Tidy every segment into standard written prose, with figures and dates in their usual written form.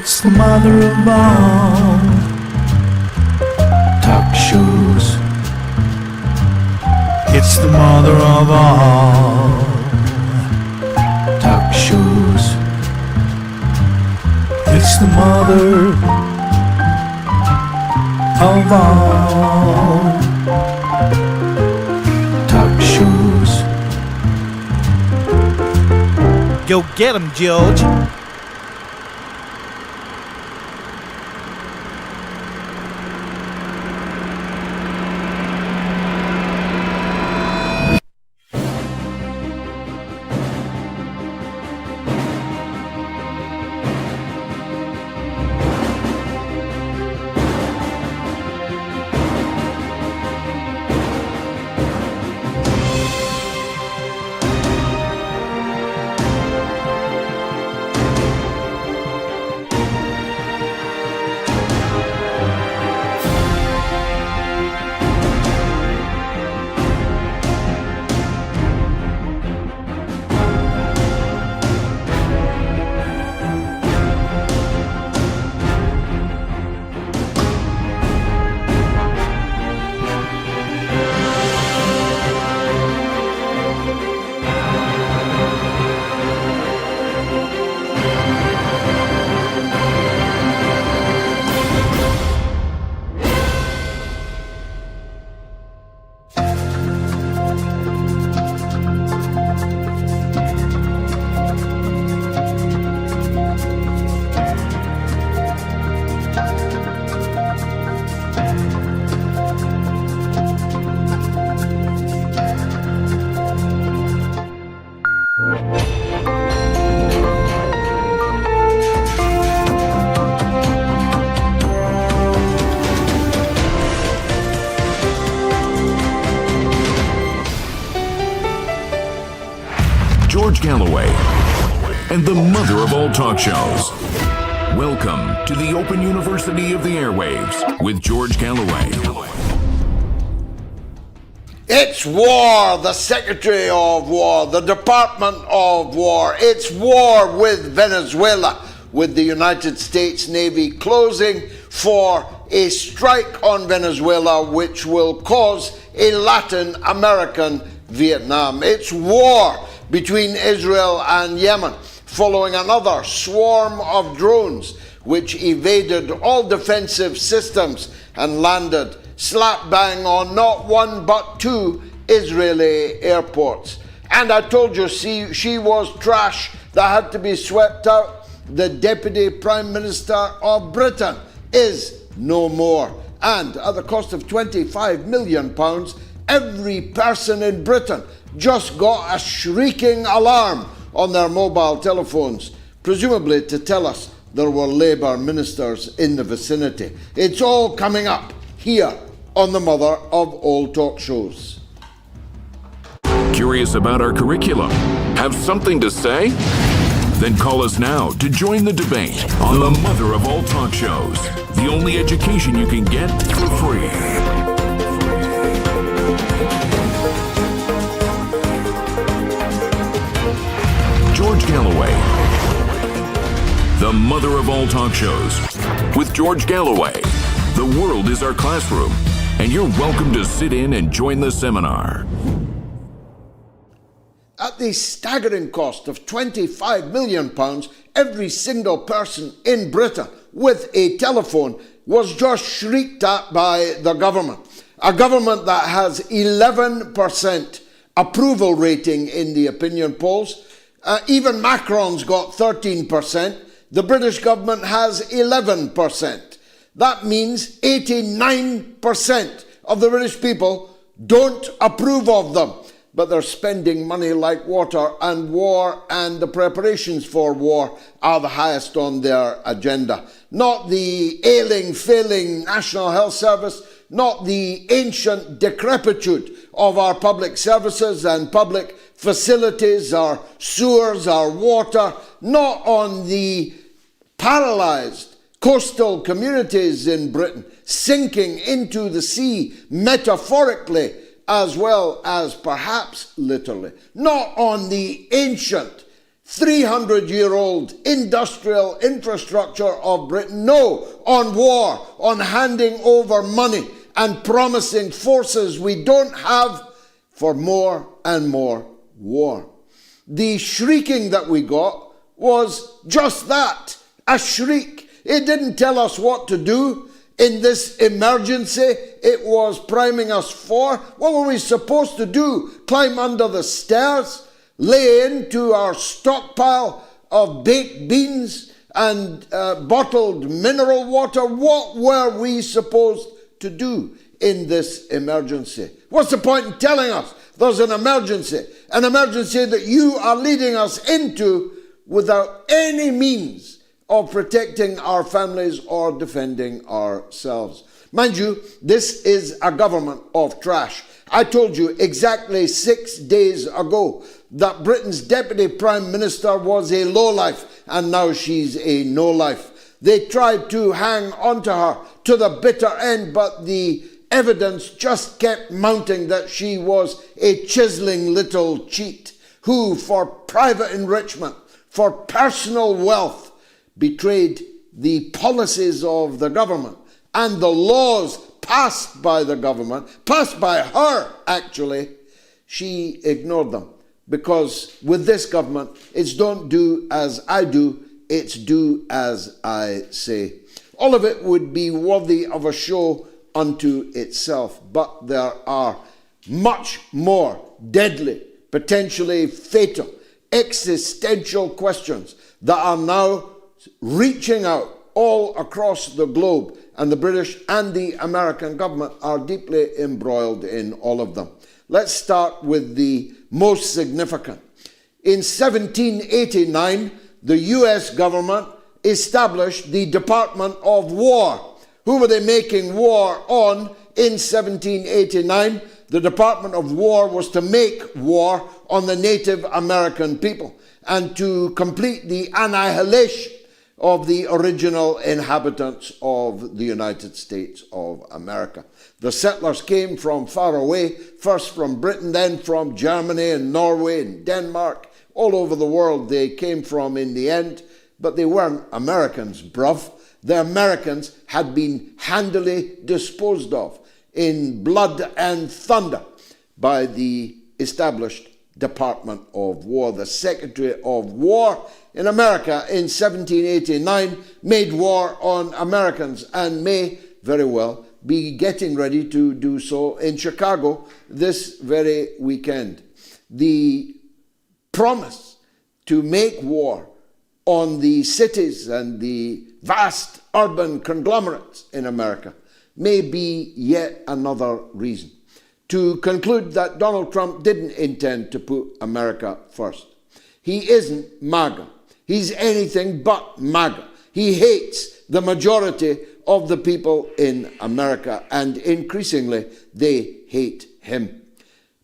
It's the mother of all talk shows. It's the mother of all talk shows. It's the mother of all talk shows. Go get 'em, George. Galloway, and the mother of all talk shows. Welcome to the Open University of the Airwaves with George Galloway. It's war, the Secretary of War, the Department of War. It's war with Venezuela, with the United States Navy closing for a strike on Venezuela, which will cause a Latin American Vietnam. It's war between Israel and Yemen, following another swarm of drones which evaded all defensive systems and landed slap bang on not one but two Israeli airports. And I told you, she was trash that had to be swept out. The Deputy Prime Minister of Britain is no more. And at the cost of £25 million, every person in Britain just got a shrieking alarm on their mobile telephones, presumably to tell us there were Labour ministers in the vicinity. It's all coming up here on the mother of all talk shows. Curious about our curriculum? Have something to say? Then call us now to join the debate on the mother of all talk shows. The only education you can get for free. George Galloway, the mother of all talk shows. With George Galloway, the world is our classroom, and you're welcome to sit in and join the seminar. At the staggering cost of £25 million, every single person in Britain with a telephone was just shrieked at by the government. A government that has 11% approval rating in the opinion polls. Even Macron's got 13%. The British government has 11%. That means 89% of the British people don't approve of them. But they're spending money like water, and war and the preparations for war are the highest on their agenda. Not the ailing, failing National Health Service, not the ancient decrepitude of our public services and public facilities, our sewers, our water, not on the paralysed coastal communities in Britain sinking into the sea metaphorically as well as perhaps literally, not on the ancient 300-year-old industrial infrastructure of Britain. No, on war, on handing over money and promising forces we don't have for more and more war. The shrieking that we got was just that, a shriek. It didn't tell us what to do in this emergency it was priming us for. What were we supposed to do? Climb under the stairs? Lay into our stockpile of baked beans and bottled mineral water? What were we supposed to do in this emergency? What's the point in telling us there's an emergency that you are leading us into without any means of protecting our families or defending ourselves? Mind you, this is a government of trash. I told you exactly 6 days ago that Britain's Deputy Prime Minister was a lowlife, and now she's a no-life. They tried to hang onto her to the bitter end, but the evidence just kept mounting that she was a chiseling little cheat who, for private enrichment, for personal wealth, betrayed the policies of the government and the laws passed by the government, passed by her actually. She ignored them, because with this government it's don't do as I do, it's do as I say. All of it would be worthy of a show unto itself, but there are much more deadly, potentially fatal, existential questions that are now reaching out all across the globe, and the British and the American government are deeply embroiled in all of them. Let's start with the most significant. In 1789, the US government established the Department of War. Who were they making war on in 1789? The Department of War was to make war on the Native American people and to complete the annihilation of the original inhabitants of the United States of America. The settlers came from far away, first from Britain, then from Germany and Norway and Denmark. All over the world they came from in the end, but they weren't Americans, bruv. The Americans had been handily disposed of in blood and thunder by the established Department of War. The Secretary of War in America in 1789 made war on Americans and may very well be getting ready to do so in Chicago this very weekend. The promise to make war on the cities and the vast urban conglomerates in America may be yet another reason to conclude that Donald Trump didn't intend to put America first. He isn't MAGA. He's anything but MAGA. He hates the majority of the people in America, and increasingly they hate him.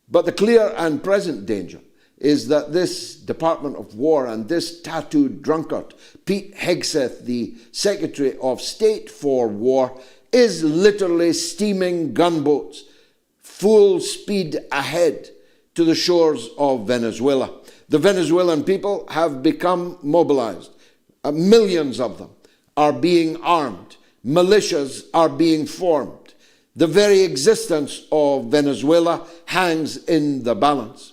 But the clear and present danger is that this Department of War and this tattooed drunkard, Pete Hegseth, the Secretary of State for War, is literally steaming gunboats full speed ahead to the shores of Venezuela. The Venezuelan people have become mobilized. Millions of them are being armed. Militias are being formed. The very existence of Venezuela hangs in the balance.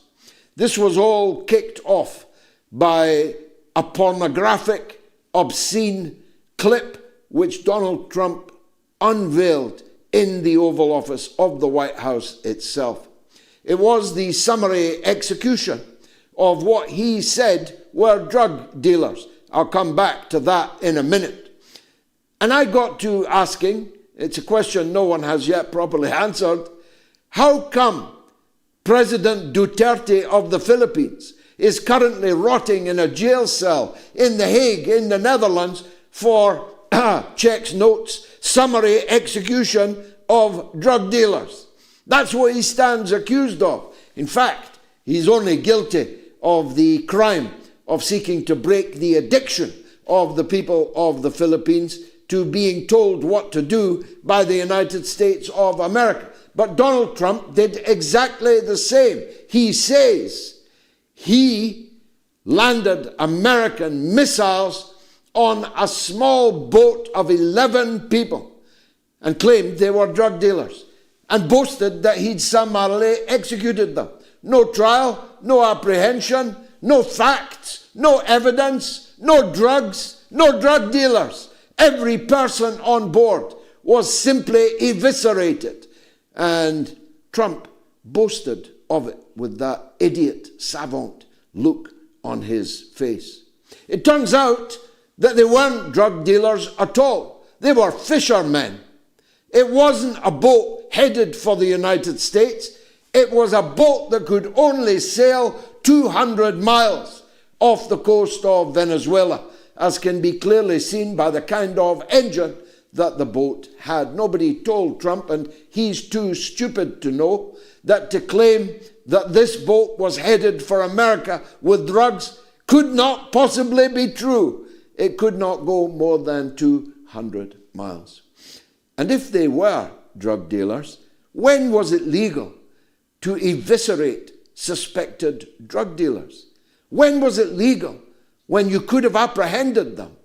This was all kicked off by a pornographic, obscene clip which Donald Trump unveiled in the Oval Office of the White House itself. It was the summary execution of what he said were drug dealers. I'll come back to that in a minute. And I got to asking, it's a question no one has yet properly answered, how come President Duterte of the Philippines is currently rotting in a jail cell in The Hague, in the Netherlands, for, checks notes, summary execution of drug dealers? That's what he stands accused of. In fact, he's only guilty of the crime of seeking to break the addiction of the people of the Philippines to being told what to do by the United States of America. But Donald Trump did exactly the same. He says he landed American missiles on a small boat of 11 people and claimed they were drug dealers and boasted that he'd summarily executed them. No trial, no apprehension, no facts, no evidence, no drugs, no drug dealers. Every person on board was simply eviscerated. And Trump boasted of it with that idiot savant look on his face. It turns out that they weren't drug dealers at all. They were fishermen. It wasn't a boat headed for the United States. It was a boat that could only sail 200 miles off the coast of Venezuela, as can be clearly seen by the kind of engine that the boat had. Nobody told Trump, and he's too stupid to know, that to claim that this boat was headed for America with drugs could not possibly be true. It could not go more than 200 miles. And if they were drug dealers, when was it legal to eviscerate suspected drug dealers? When was it legal when you could have apprehended them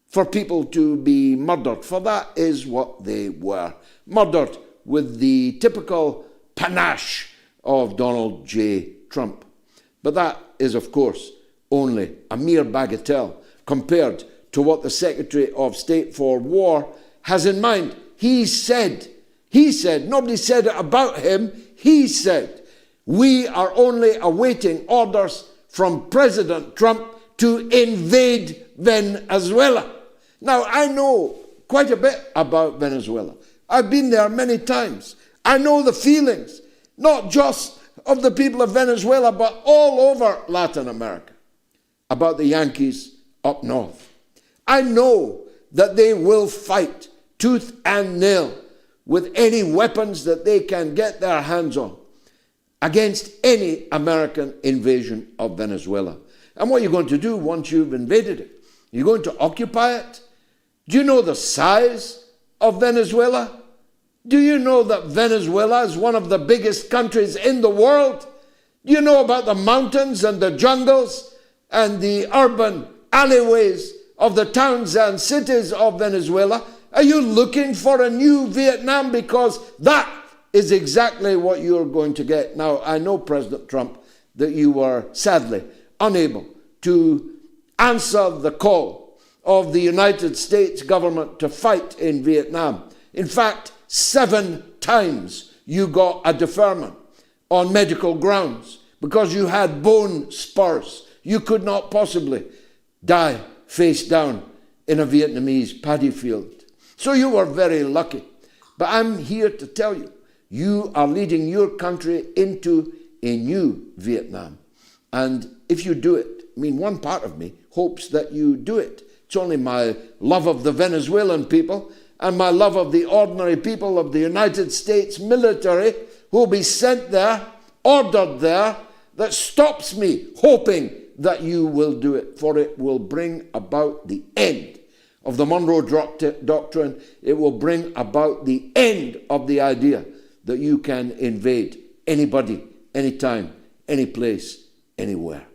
for people to be murdered? For that is what they were. Murdered with the typical panache of Donald J. Trump. But that is, of course, only a mere bagatelle compared to what the Secretary of State for War has in mind. He said, nobody said it about him, he said, we are only awaiting orders from President Trump to invade Venezuela. Now, I know quite a bit about Venezuela. I've been there many times. I know the feelings, not just of the people of Venezuela, but all over Latin America, about the Yankees up north. I know that they will fight tooth and nail with any weapons that they can get their hands on against any American invasion of Venezuela. And what are you going to do once you've invaded it? You're going to occupy it? Do you know the size of Venezuela? Do you know that Venezuela is one of the biggest countries in the world? Do you know about the mountains and the jungles and the urban alleyways of the towns and cities of Venezuela? Are you looking for a new Vietnam? Because that is exactly what you're going to get. Now, I know, President Trump, that you were sadly unable to answer the call of the United States government to fight in Vietnam. In fact, 7 times you got a deferment on medical grounds because you had bone spurs. You could not possibly die face down in a Vietnamese paddy field. So you were very lucky. But I'm here to tell you, you are leading your country into a new Vietnam. And if you do it, I mean, one part of me hopes that you do it. It's only my love of the Venezuelan people and my love of the ordinary people of the United States military who will be sent there, ordered there, that stops me hoping that you will do it, for it will bring about the end of the Monroe Doctrine. It will bring about the end of the idea that you can invade anybody, anytime, any place, anywhere.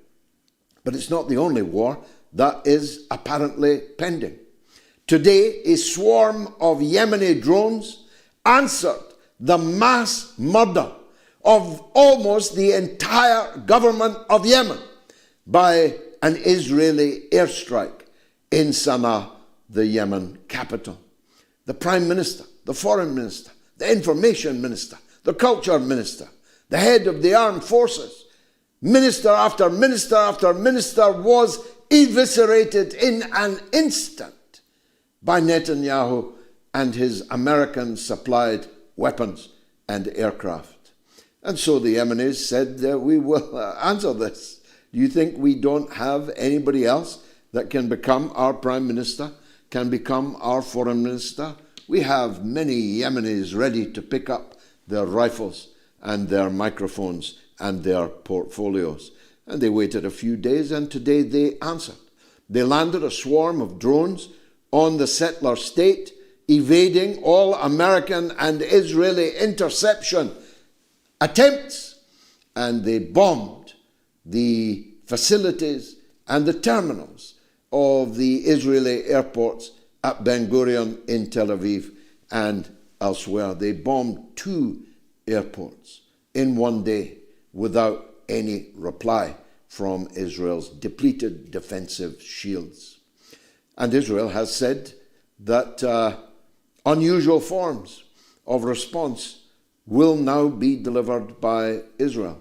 But it's not the only war that is apparently pending. Today, a swarm of Yemeni drones answered the mass murder of almost the entire government of Yemen by an Israeli airstrike in Sana'a, the Yemen capital. The Prime Minister, the Foreign Minister, the Information Minister, the Culture Minister, the head of the Armed Forces, minister after minister after minister was eviscerated in an instant by Netanyahu and his American-supplied weapons and aircraft. And so the Yemenis said, we will answer this. Do you think we don't have anybody else that can become our Prime Minister, can become our Foreign Minister? We have many Yemenis ready to pick up their rifles and their microphones and their portfolios. And they waited a few days, and today they answered. They landed a swarm of drones on the settler state, evading all American and Israeli interception attempts, and they bombed the facilities and the terminals of the Israeli airports at Ben Gurion in Tel Aviv and elsewhere. They bombed 2 airports in one day without any reply from Israel's depleted defensive shields. And Israel has said that unusual forms of response will now be delivered by Israel.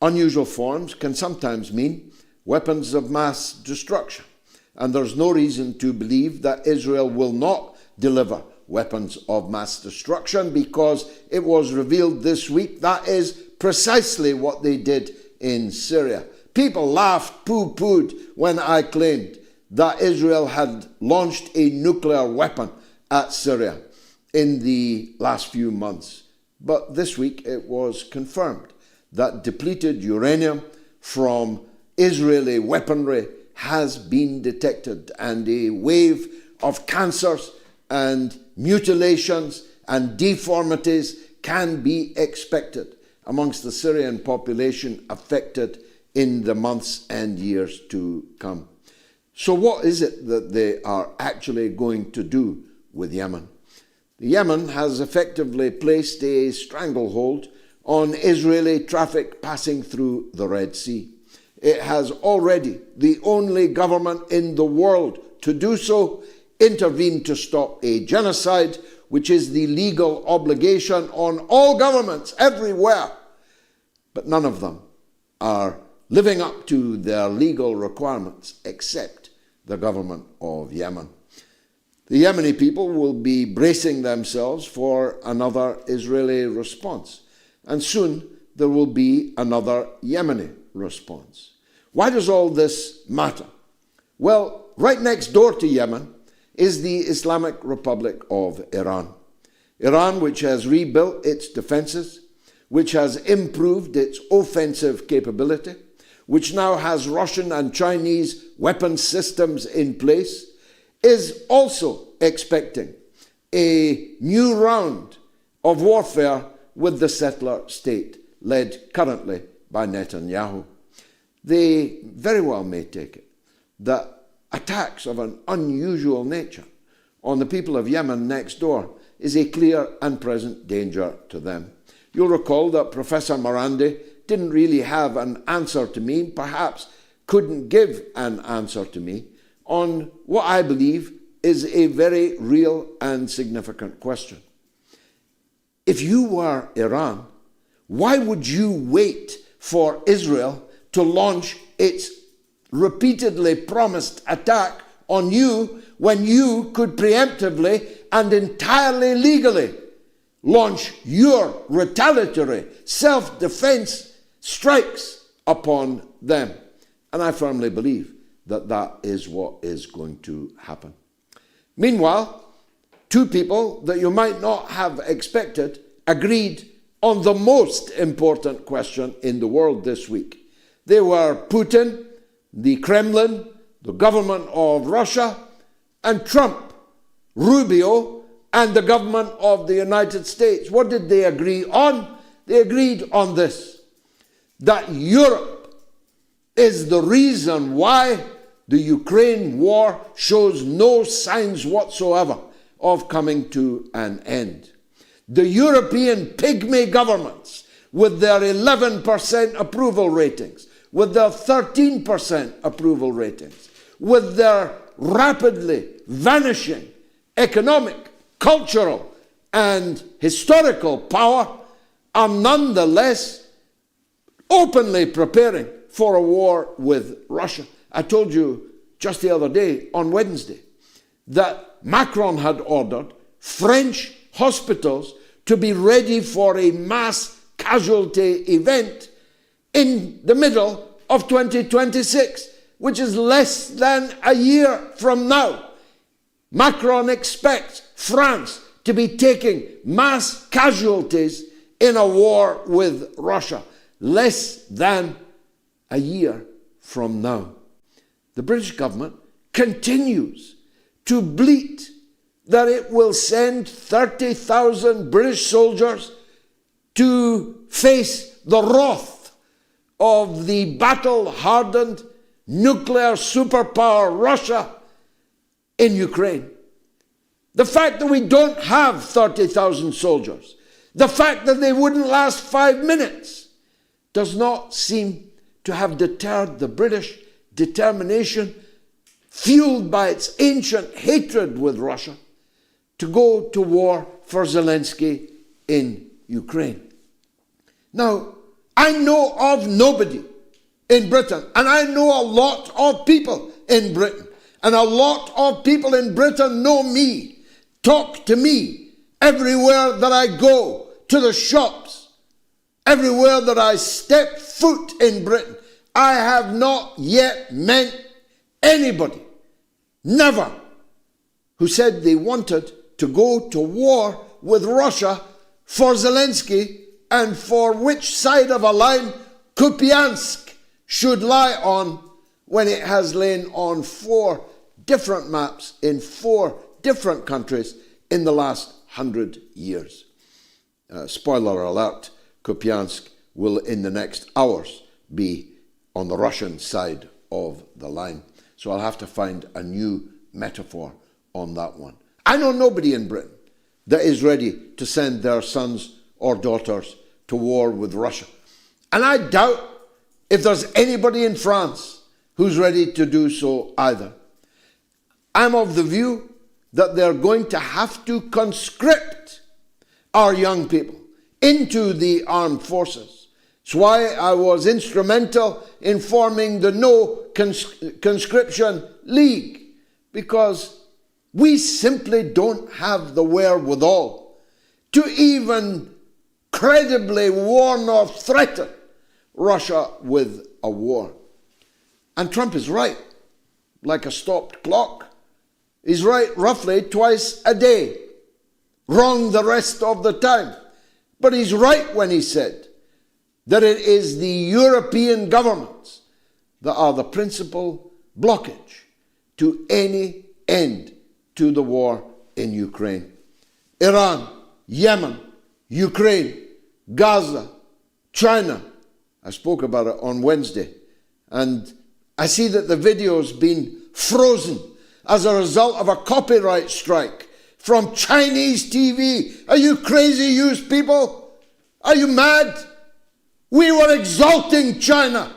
Unusual forms can sometimes mean weapons of mass destruction, and there's no reason to believe that Israel will not deliver weapons of mass destruction, because it was revealed this week that is precisely what they did in Syria. People laughed, pooh-poohed when I claimed that Israel had launched a nuclear weapon at Syria in the last few months. But this week it was confirmed that depleted uranium from Israeli weaponry has been detected, and a wave of cancers and mutilations and deformities can be expected amongst the Syrian population affected in the months and years to come. So what is it that they are actually going to do with Yemen? Yemen has effectively placed a stranglehold on Israeli traffic passing through the Red Sea. It has already, the only government in the world to do so, intervened to stop a genocide, which is the legal obligation on all governments everywhere. But none of them are living up to their legal requirements except the government of Yemen. The Yemeni people will be bracing themselves for another Israeli response, and soon there will be another Yemeni response. Why does all this matter? Well, right next door to Yemen is the Islamic Republic of Iran. Iran, which has rebuilt its defenses, which has improved its offensive capability, which now has Russian and Chinese weapons systems in place, is also expecting a new round of warfare with the settler state, led currently by Netanyahu. They very well may take it that attacks of an unusual nature on the people of Yemen next door is a clear and present danger to them. You'll recall that Professor Morandi didn't really have an answer to me, perhaps couldn't give an answer to me, on what I believe is a very real and significant question. If you were Iran, why would you wait for Israel to launch its repeatedly promised attack on you when you could preemptively and entirely legally launch your retaliatory self-defense strikes upon them? And I firmly believe that that is what is going to happen. Meanwhile, 2 people that you might not have expected agreed on the most important question in the world this week. They were Putin, the Kremlin, the government of Russia, and Trump, Rubio, and the government of the United States. What did they agree on? They agreed on this: that Europe is the reason why the Ukraine war shows no signs whatsoever of coming to an end. The European pygmy governments, with their 11% approval ratings, with their 13% approval ratings, with their rapidly vanishing economic, cultural, and historical power, are nonetheless openly preparing for a war with Russia. I told you just the other day, on Wednesday, that Macron had ordered French hospitals to be ready for a mass casualty event in the middle of 2026, which is less than a year from now. Macron expects France to be taking mass casualties in a war with Russia less than a year from now. The British government continues to bleat that it will send 30,000 British soldiers to face the wrath of the battle-hardened, nuclear superpower Russia in Ukraine. The fact that we don't have 30,000 soldiers, the fact that they wouldn't last 5 minutes, does not seem to have deterred the British determination, fueled by its ancient hatred with Russia, to go to war for Zelensky in Ukraine. Now, I know of nobody in Britain, and I know a lot of people in Britain, and a lot of people in Britain know me, talk to me everywhere that I go, to the shops, everywhere that I step foot in Britain. I have not yet met anybody, never, who said they wanted to go to war with Russia for Zelensky and for which side of a line Kupiansk should lie on, when it has lain on 4 different maps in 4 different countries in the last 100 years. Spoiler alert, Kupiansk will in the next hours be on the Russian side of the line. So I'll have to find a new metaphor on that one. I know nobody in Britain that is ready to send their sons or daughters to war with Russia. And I doubt if there's anybody in France who's ready to do so either. I'm of the view that they're going to have to conscript our young people into the armed forces. It's why I was instrumental in forming the No Conscription League, because we simply don't have the wherewithal to even credibly warn or threaten Russia with a war. And Trump is right, like a stopped clock. He's right roughly twice a day, wrong the rest of the time. But he's right when he said that it is the European governments that are the principal blockage to any end to the war in Ukraine. Iran, Yemen, Ukraine, Gaza, China. I spoke about it on Wednesday, and I see that the video's been frozen as a result of a copyright strike from Chinese TV. Are you crazy, you people? Are you mad? We were exalting China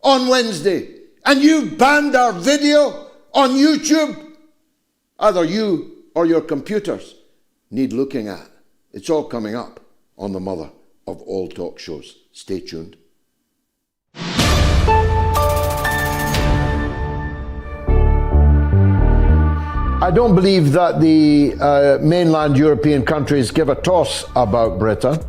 on Wednesday, and you banned our video on YouTube. Either you or your computers need looking at. It's all coming up on the mother of all talk shows. Stay tuned. I don't believe that the mainland European countries give a toss about Britain,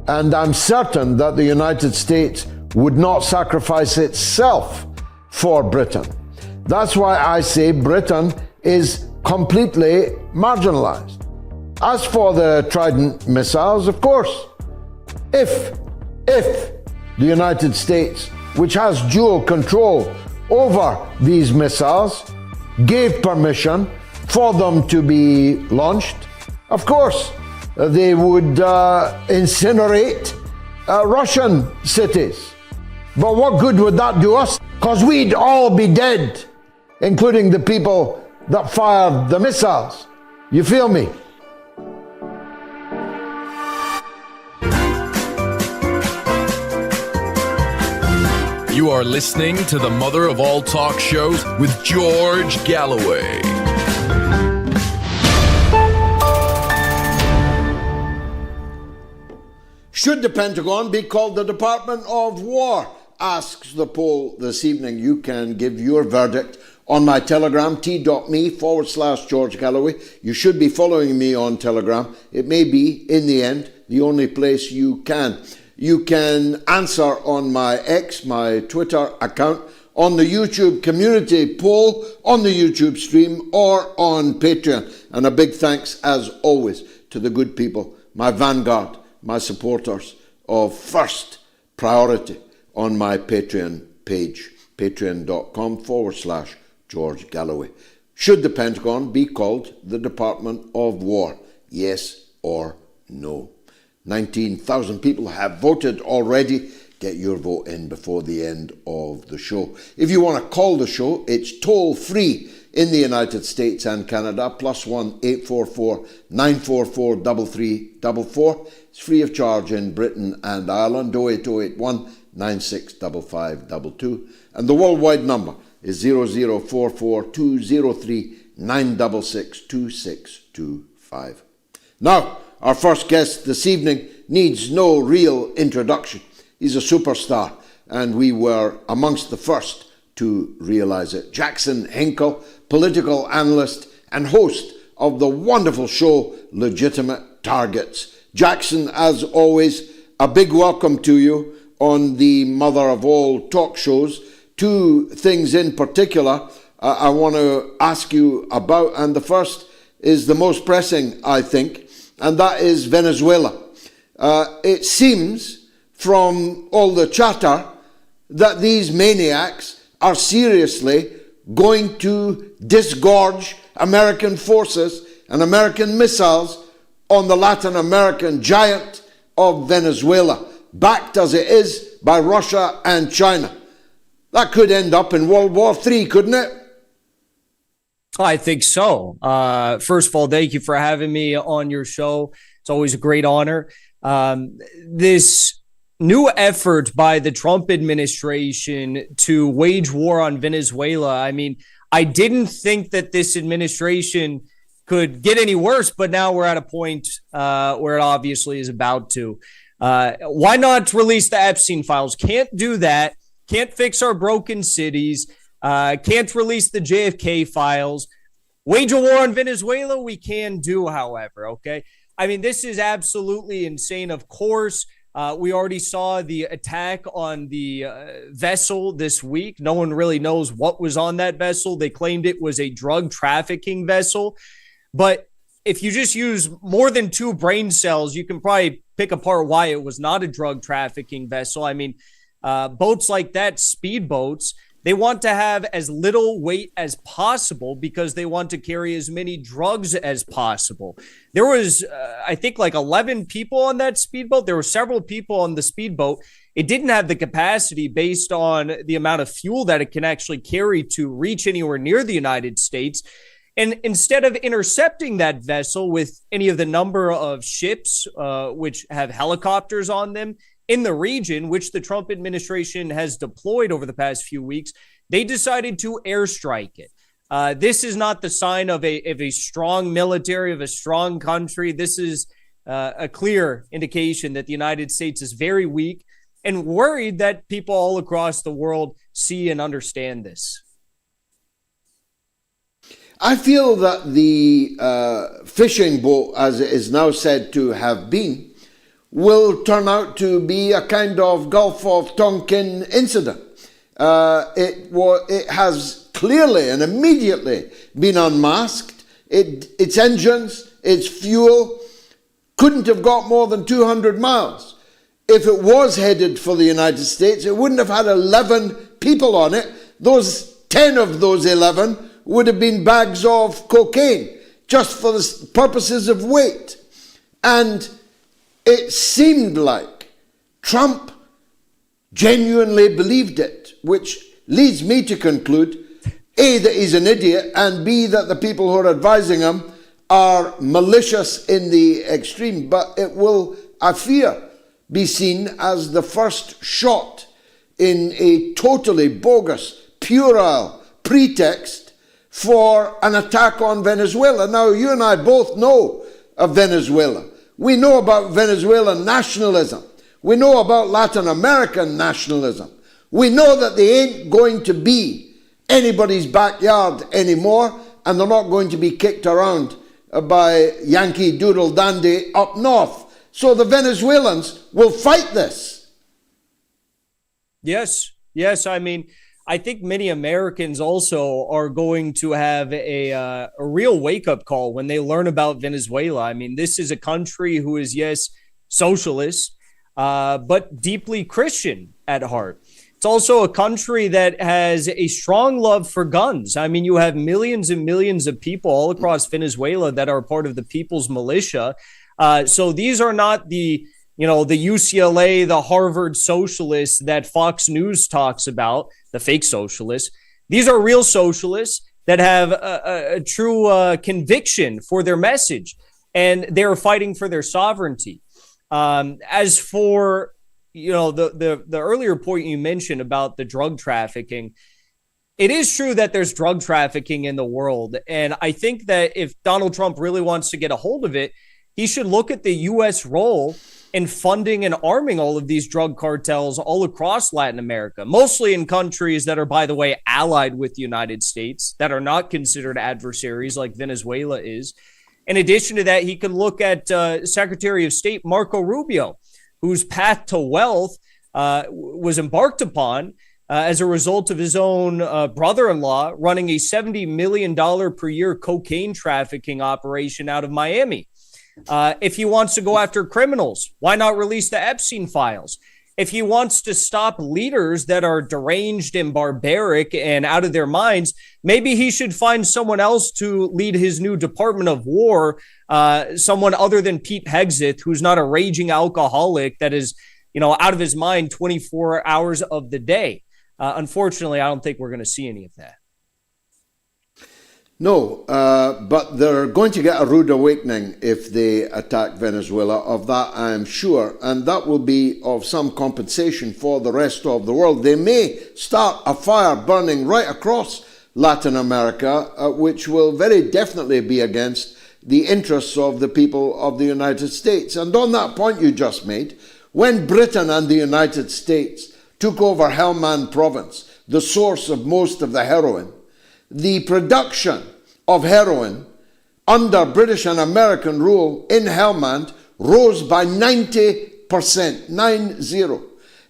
and I'm certain that the United States would not sacrifice itself for Britain. That's why I say Britain is completely marginalized. As for the Trident missiles, of course, if the United States, which has dual control over these missiles, gave permission for them to be launched, of course, they would incinerate Russian cities. But what good would that do us? Because we'd all be dead, including the people that fired the missiles. You feel me? You are listening to the mother of all talk shows with George Galloway. Should the Pentagon be called the Department of War? Asks the poll this evening. You can give your verdict on my Telegram, t.me/George Galloway. You should be following me on Telegram. It may be, in the end, the only place you can. You can answer on my X, my Twitter account, on the YouTube community poll, on the YouTube stream, or on Patreon. And a big thanks, as always, to the good people, my vanguard, my supporters of first priority on my Patreon page, patreon.com/George Galloway. Should the Pentagon be called the Department of War? Yes or no? 19,000 people have voted already. get your vote in before the end of the show. If you want to call the show, it's toll free in the United States and Canada, +1 844 944 3344. It's free of charge in Britain and Ireland, 08081 965522. And the worldwide number is 0044 203 966 2625. Now, our first guest this evening needs no real introduction. He's a superstar, and we were amongst the first to realize it. Jackson Hinkle, political analyst and host of the wonderful show Legitimate Targets. Jackson, as always, a big welcome to you on the mother of all talk shows. Two things in particular I want to ask you about, and the first is the most pressing, I think, and that is Venezuela. It seems from all the chatter that these maniacs are seriously going to disgorge American forces and American missiles on the Latin American giant of Venezuela, backed as it is by Russia and China. That could end up in World War III, couldn't it? I think so. First of all, thank you for having me on your show. It's always a great honor. This new effort by the Trump administration to wage war on Venezuela, I mean, I didn't think that this administration could get any worse, but now we're at a point where it obviously is about to. Why not release the Epstein files? Can't do that. Can't fix our broken cities. Can't release the JFK files. Wage a war on Venezuela, we can do, however, okay? I mean, this is absolutely insane. Of course, we already saw the attack on the vessel this week. No one really knows what was on that vessel. They claimed it was a drug trafficking vessel. But if you just use more than 2 brain cells, you can probably pick apart why it was not a drug trafficking vessel. I mean, boats like that, speedboats, they want to have as little weight as possible because they want to carry as many drugs as possible. There was, I think, like 11 people on that speedboat. There were several people on the speedboat. It didn't have the capacity based on the amount of fuel that it can actually carry to reach anywhere near the United States. And instead of intercepting that vessel with any of the number of ships, which have helicopters on them, in the region, which the Trump administration has deployed over the past few weeks, they decided to airstrike it. This is not the sign of a strong military, of a strong country. This is a clear indication that the United States is very weak and worried that people all across the world see and understand this. I feel that the fishing boat, as it is now said to have been, will turn out to be a kind of Gulf of Tonkin incident. It has clearly and immediately been unmasked. Its engines, its fuel, couldn't have got more than 200 miles. If it was headed for the United States, it wouldn't have had 11 people on it. 10 of those 11 would have been bags of cocaine, just for the purposes of weight. And it seemed like Trump genuinely believed it, which leads me to conclude, A, that he's an idiot, and B, that the people who are advising him are malicious in the extreme. But it will, I fear, be seen as the first shot in a totally bogus, puerile pretext for an attack on Venezuela. Now, you and I both know of Venezuela. We know about Venezuelan nationalism. We know about Latin American nationalism. We know that they ain't going to be anybody's backyard anymore, and they're not going to be kicked around by Yankee Doodle Dandy up north. So the Venezuelans will fight this. Yes. I mean, I think many Americans also are going to have a real wake-up call when they learn about Venezuela. I mean, this is a country who is, yes, socialist, but deeply Christian at heart. It's also a country that has a strong love for guns. I mean, you have millions and millions of people all across Venezuela that are part of the People's Militia. So these are not the the UCLA, the Harvard socialists that Fox News talks about, the fake socialists. These are real socialists that have a true conviction for their message, and they're fighting for their sovereignty. As for the earlier point you mentioned about the drug trafficking, it is true that there's drug trafficking in the world, and I think that if Donald Trump really wants to get a hold of it, he should look at the U.S. role in funding and arming all of these drug cartels all across Latin America, mostly in countries that are, by the way, allied with the United States, that are not considered adversaries like Venezuela is. In addition to that, he can look at Secretary of State Marco Rubio, whose path to wealth was embarked upon as a result of his own brother-in-law running a $70 million per year cocaine trafficking operation out of Miami. If he wants to go after criminals, why not release the Epstein files? If he wants to stop leaders that are deranged and barbaric and out of their minds, maybe he should find someone else to lead his new Department of War, someone other than Pete Hegseth, who's not a raging alcoholic that is, out of his mind 24 hours of the day. Unfortunately, I don't think we're going to see any of that. No, but they're going to get a rude awakening if they attack Venezuela. Of that, I am sure. And that will be of some compensation for the rest of the world. They may start a fire burning right across Latin America, which will very definitely be against the interests of the people of the United States. And on that point you just made, when Britain and the United States took over Helmand province, the source of most of the heroin, the production of heroin under British and American rule in Helmand rose by 90%, 90.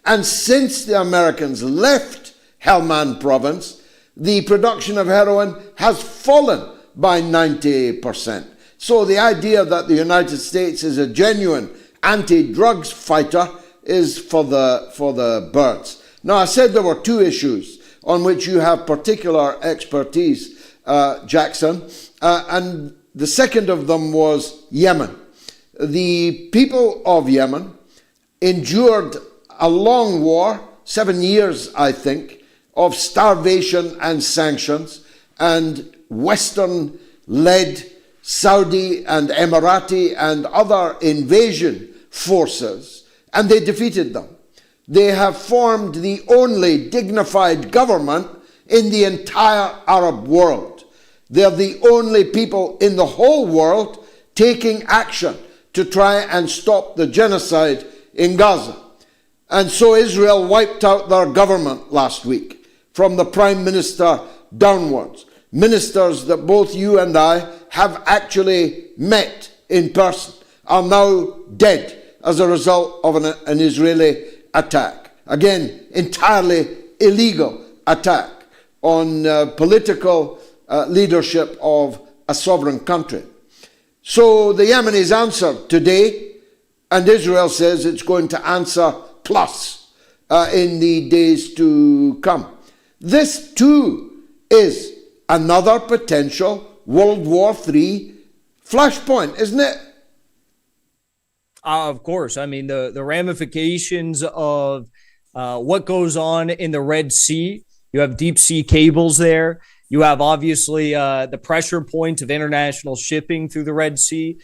And since the Americans left Helmand province, the production of heroin has fallen by 90%. So the idea that the United States is a genuine anti-drugs fighter is for the birds. Now, I said there were two issues on which you have particular expertise, Jackson, and the second of them was Yemen. The people of Yemen endured a long war, 7 years, I think, of starvation and sanctions, and Western-led Saudi and Emirati and other invasion forces, and they defeated them. They have formed the only dignified government in the entire Arab world. They're the only people in the whole world taking action to try and stop the genocide in Gaza. And so Israel wiped out their government last week, from the Prime Minister downwards. Ministers that both you and I have actually met in person are now dead as a result of an Israeli attack. Again, entirely illegal attack on political leadership of a sovereign country. So the Yemenis answered today, and Israel says it's going to answer plus in the days to come. This too is another potential World War III flashpoint, isn't it? Of course. I mean, the ramifications of what goes on in the Red Sea. You have deep sea cables there. You have obviously the pressure point of international shipping through the Red Sea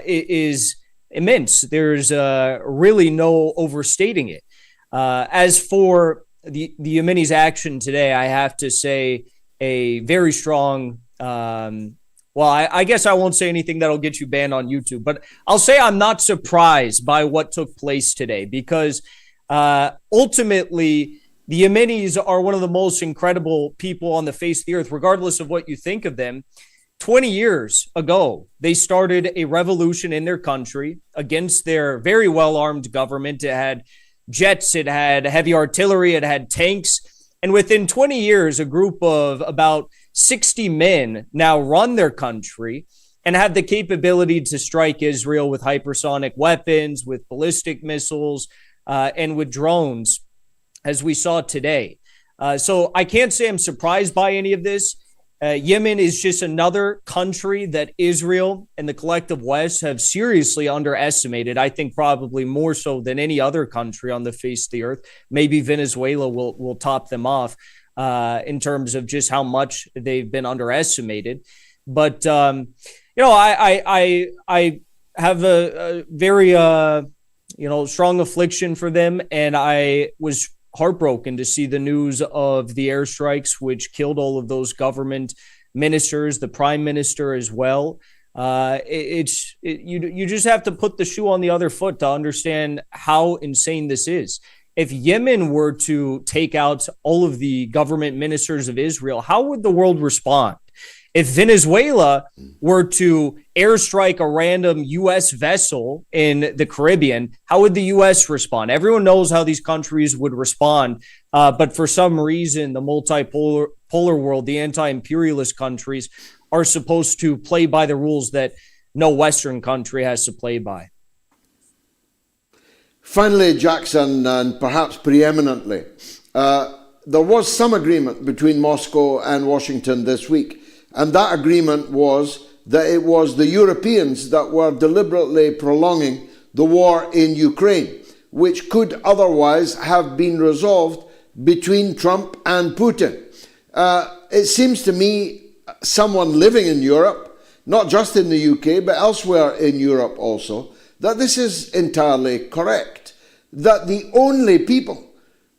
is immense. There's really no overstating it. As for the Yemenis' action today, I have to say a very strong I guess I won't say anything that'll get you banned on YouTube, but I'll say I'm not surprised by what took place today, because ultimately the Yemenis are one of the most incredible people on the face of the earth, regardless of what you think of them. 20 years ago, they started a revolution in their country against their very well-armed government. It had jets, it had heavy artillery, it had tanks. And within 20 years, a group of about 60 men now run their country and have the capability to strike Israel with hypersonic weapons, with ballistic missiles, and with drones, as we saw today. So I can't say I'm surprised by any of this. Yemen is just another country that Israel and the collective West have seriously underestimated. I think probably more so than any other country on the face of the earth. Maybe Venezuela will top them off in terms of just how much they've been underestimated. But I have a very strong affliction for them, and I was heartbroken to see the news of the airstrikes, which killed all of those government ministers, the prime minister as well. You just have to put the shoe on the other foot to understand how insane this is. If Yemen were to take out all of the government ministers of Israel, how would the world respond? If Venezuela were to airstrike a random U.S. vessel in the Caribbean, how would the U.S. respond? Everyone knows how these countries would respond, but for some reason, the multipolar world, the anti-imperialist countries, are supposed to play by the rules that no Western country has to play by. Finally, Jackson, and perhaps preeminently, there was some agreement between Moscow and Washington this week. And that agreement was that it was the Europeans that were deliberately prolonging the war in Ukraine, which could otherwise have been resolved between Trump and Putin. It seems to me, someone living in Europe, not just in the UK, but elsewhere in Europe also, that this is entirely correct. That the only people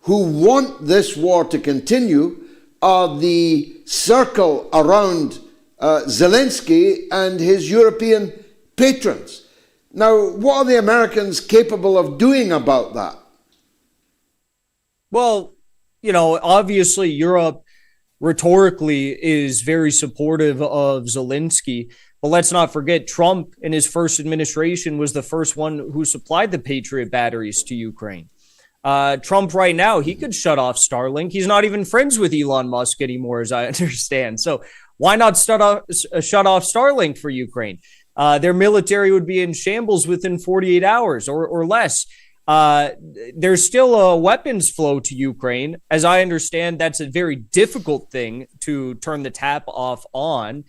who want this war to continue are the circle around Zelensky and his European patrons. Now, what are the Americans capable of doing about that? Well, obviously Europe rhetorically is very supportive of Zelensky, but let's not forget Trump in his first administration was the first one who supplied the Patriot batteries to Ukraine. Trump right now, he could shut off Starlink. He's not even friends with Elon Musk anymore, as I understand. So why not shut off Starlink for Ukraine? Their military would be in shambles within 48 hours or less. There's still a weapons flow to Ukraine. As I understand, that's a very difficult thing to turn the tap off on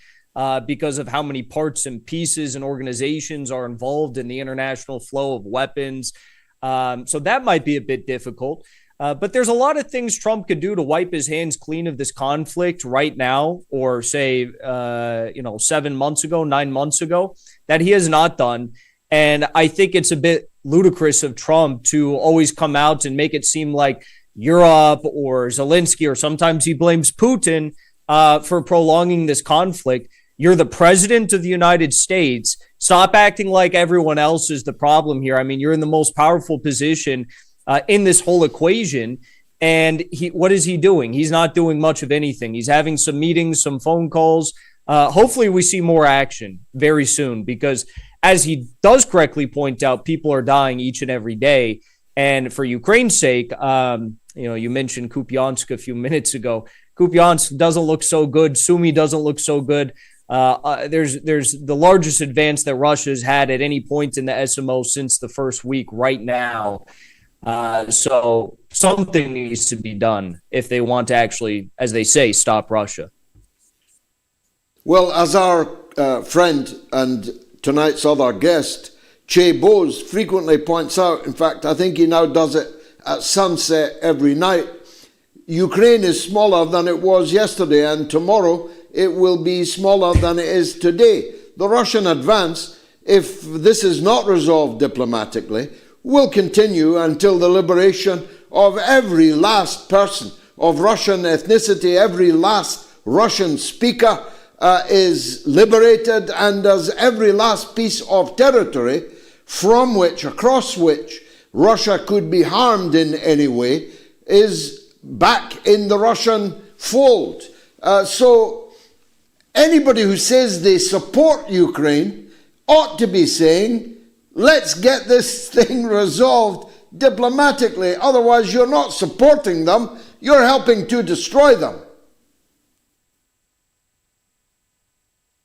because of how many parts and pieces and organizations are involved in the international flow of weapons. So that might be a bit difficult. But there's a lot of things Trump could do to wipe his hands clean of this conflict right now, or say, 7 months ago, 9 months ago, that he has not done. And I think it's a bit ludicrous of Trump to always come out and make it seem like Europe or Zelensky, or sometimes he blames Putin for prolonging this conflict. You're the president of the United States. Stop acting like everyone else is the problem here. I mean, you're in the most powerful position in this whole equation. And what is he doing? He's not doing much of anything. He's having some meetings, some phone calls. Hopefully we see more action very soon, because as he does correctly point out, people are dying each and every day. And for Ukraine's sake, you mentioned Kupiansk a few minutes ago. Kupiansk doesn't look so good. Sumy doesn't look so good. There's the largest advance that Russia's had at any point in the SMO since the first week right now. So something needs to be done if they want to actually, as they say, stop Russia. Well, as our friend and tonight's other guest, Chay Bowes, frequently points out, in fact, I think he now does it at sunset every night, Ukraine is smaller than it was yesterday, and tomorrow it will be smaller than it is today. The Russian advance, if this is not resolved diplomatically, will continue until the liberation of every last person of Russian ethnicity, every last Russian speaker is liberated, and as every last piece of territory across which Russia could be harmed in any way is back in the Russian fold. So anybody who says they support Ukraine ought to be saying, let's get this thing resolved diplomatically. Otherwise, you're not supporting them, you're helping to destroy them.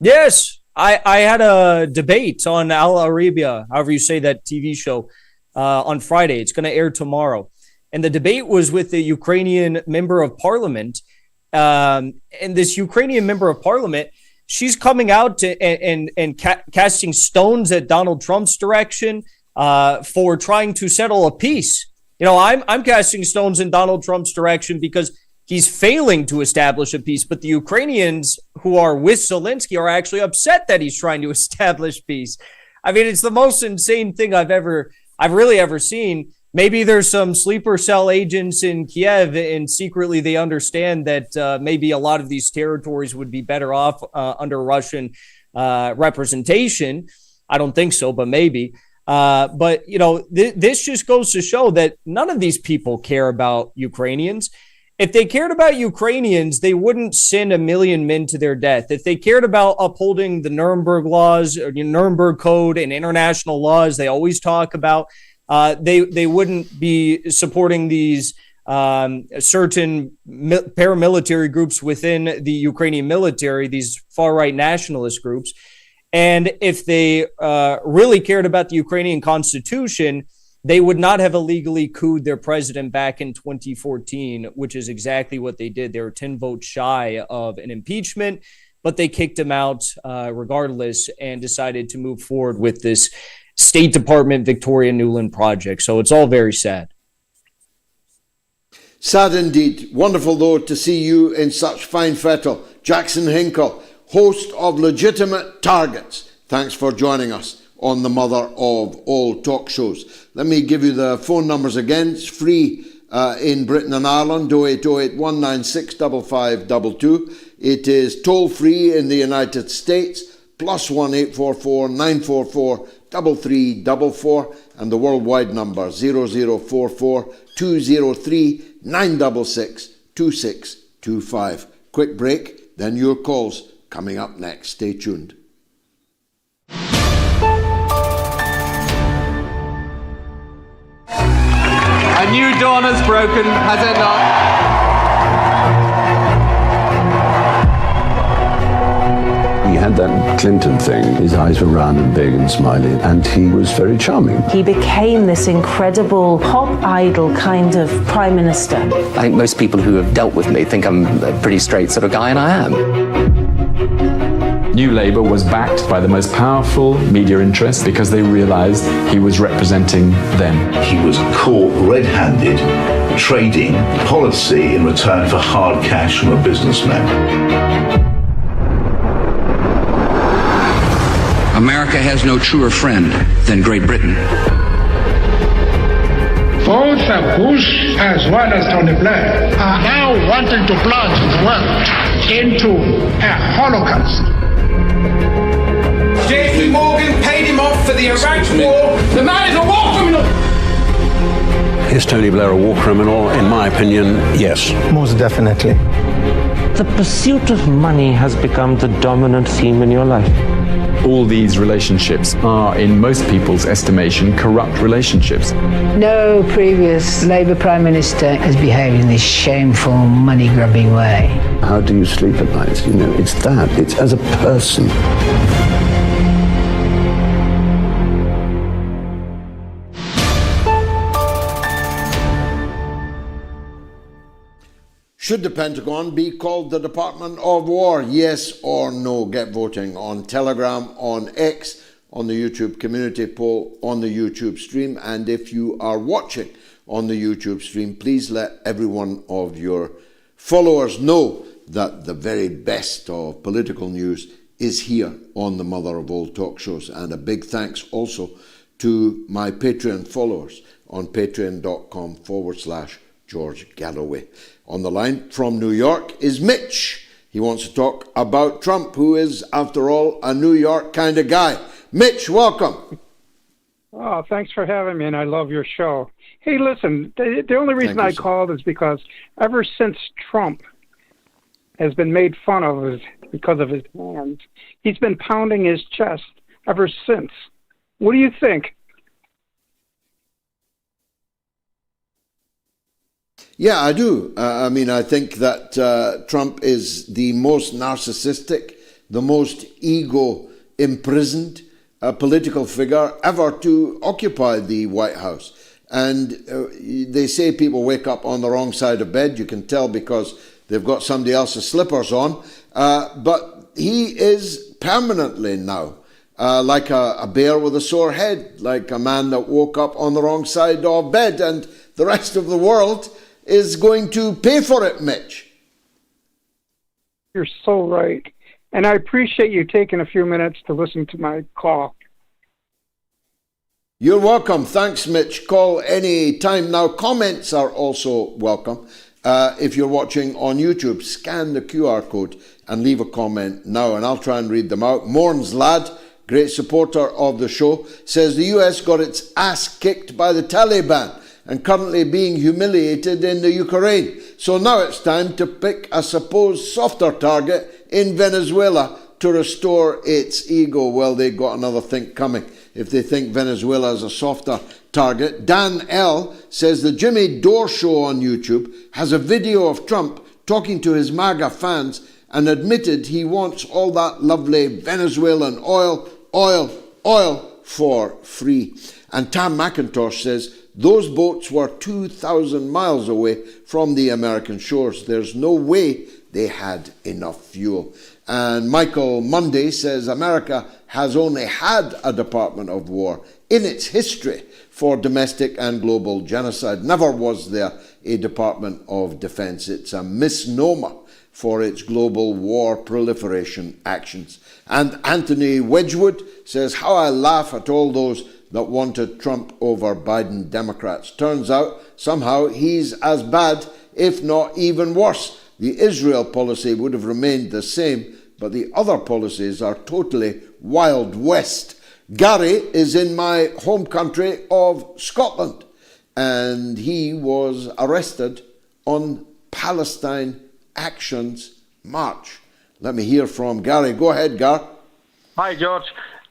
Yes, I had a debate on Al Arabiya, however you say that TV show, on Friday. It's going to air tomorrow. And the debate was with the Ukrainian member of parliament. And this Ukrainian member of parliament, she's coming out and casting stones at Donald Trump's direction for trying to settle a peace. I'm casting stones in Donald Trump's direction because he's failing to establish a peace. But the Ukrainians who are with Zelensky are actually upset that he's trying to establish peace. I mean, it's the most insane thing I've really ever seen. Maybe there's some sleeper cell agents in Kiev, and secretly they understand that maybe a lot of these territories would be better off under Russian representation. I don't think so, but maybe. But this just goes to show that none of these people care about Ukrainians. If they cared about Ukrainians, they wouldn't send 1 million men to their death. If they cared about upholding the Nuremberg laws, or the Nuremberg Code, and international laws they always talk about, they wouldn't be supporting these certain paramilitary groups within the Ukrainian military, these far-right nationalist groups. And if they really cared about the Ukrainian constitution, they would not have illegally couped their president back in 2014, which is exactly what they did. They were 10 votes shy of an impeachment, but they kicked him out regardless and decided to move forward with this State Department Victoria Nuland project. So it's all very sad. Sad indeed. Wonderful, though, to see you in such fine fettle. Jackson Hinkle, host of Legitimate Targets. Thanks for joining us on the mother of all talk shows. Let me give you the phone numbers again. It's free in Britain and Ireland, 0808 196 5522. It is toll-free in the United States, +1 844 944 3344, and the worldwide number 0044 203 966 2625. Quick break, then your calls coming up next. Stay tuned. A new dawn has broken, has it not? He had that Clinton thing. His eyes were round and big and smiley, and he was very charming. He became this incredible pop idol kind of prime minister. I think most people who have dealt with me think I'm a pretty straight sort of guy, and I am. New Labour was backed by the most powerful media interests because they realised he was representing them. He was caught red-handed trading policy in return for hard cash from a businessman. America has no truer friend than Great Britain. Both Bush as well as Tony Blair are now wanting to plunge the world into a Holocaust. JP Morgan paid him off for the Iraq war. The man is a war criminal. Is Tony Blair a war criminal? In my opinion, yes. Most definitely. The pursuit of money has become the dominant theme in your life. All these relationships are, in most people's estimation, corrupt relationships. No previous Labour Prime Minister has behaved in this shameful, money-grubbing way. How do you sleep at night? It's that. It's as a person. Should the Pentagon be called the Department of War? Yes or no? Get voting on Telegram, on X, on the YouTube community poll, on the YouTube stream. And if you are watching on the YouTube stream, please let every one of your followers know that the very best of political news is here on the mother of all talk shows. And a big thanks also to my Patreon followers on patreon.com/George Galloway. On the line from New York is Mitch. He wants to talk about Trump, who is, after all, a New York kind of guy. Mitch, welcome. Oh, thanks for having me, and I love your show. Hey, listen, the only reason I called is because ever since Trump has been made fun of because of his hands, he's been pounding his chest ever since. What do you think? Yeah, I do. I think that Trump is the most narcissistic, the most ego-imprisoned political figure ever to occupy the White House. And they say people wake up on the wrong side of bed. You can tell because they've got somebody else's slippers on. But he is permanently now like a bear with a sore head, like a man that woke up on the wrong side of bed, and the rest of the world is going to pay for it, Mitch. You're so right. And I appreciate you taking a few minutes to listen to my call. You're welcome. Thanks, Mitch. Call any time. Now, comments are also welcome. If you're watching on YouTube, scan the QR code and leave a comment now, and I'll try and read them out. Morns Lad, great supporter of the show, says the US got its ass kicked by the Taliban and currently being humiliated in the Ukraine. So now it's time to pick a supposed softer target in Venezuela to restore its ego. Well, they've got another think coming if they think Venezuela is a softer target. Dan L. says the Jimmy Dore show on YouTube has a video of Trump talking to his MAGA fans and admitted he wants all that lovely Venezuelan oil for free. And Tam McIntosh says those boats were 2,000 miles away from the American shores. There's no way they had enough fuel. And Michael Monday says America has only had a Department of War in its history for domestic and global genocide. Never was there a Department of Defense. It's a misnomer for its global war proliferation actions. And Anthony Wedgwood says, how I laugh at all those that wanted Trump over Biden Democrats. Turns out somehow he's as bad, if not even worse. The Israel policy would have remained the same, but the other policies are totally Wild West. Gary is in my home country of Scotland, and he was arrested on Palestine Actions March. Let me hear from Gary. Go ahead, Gar. Hi, George.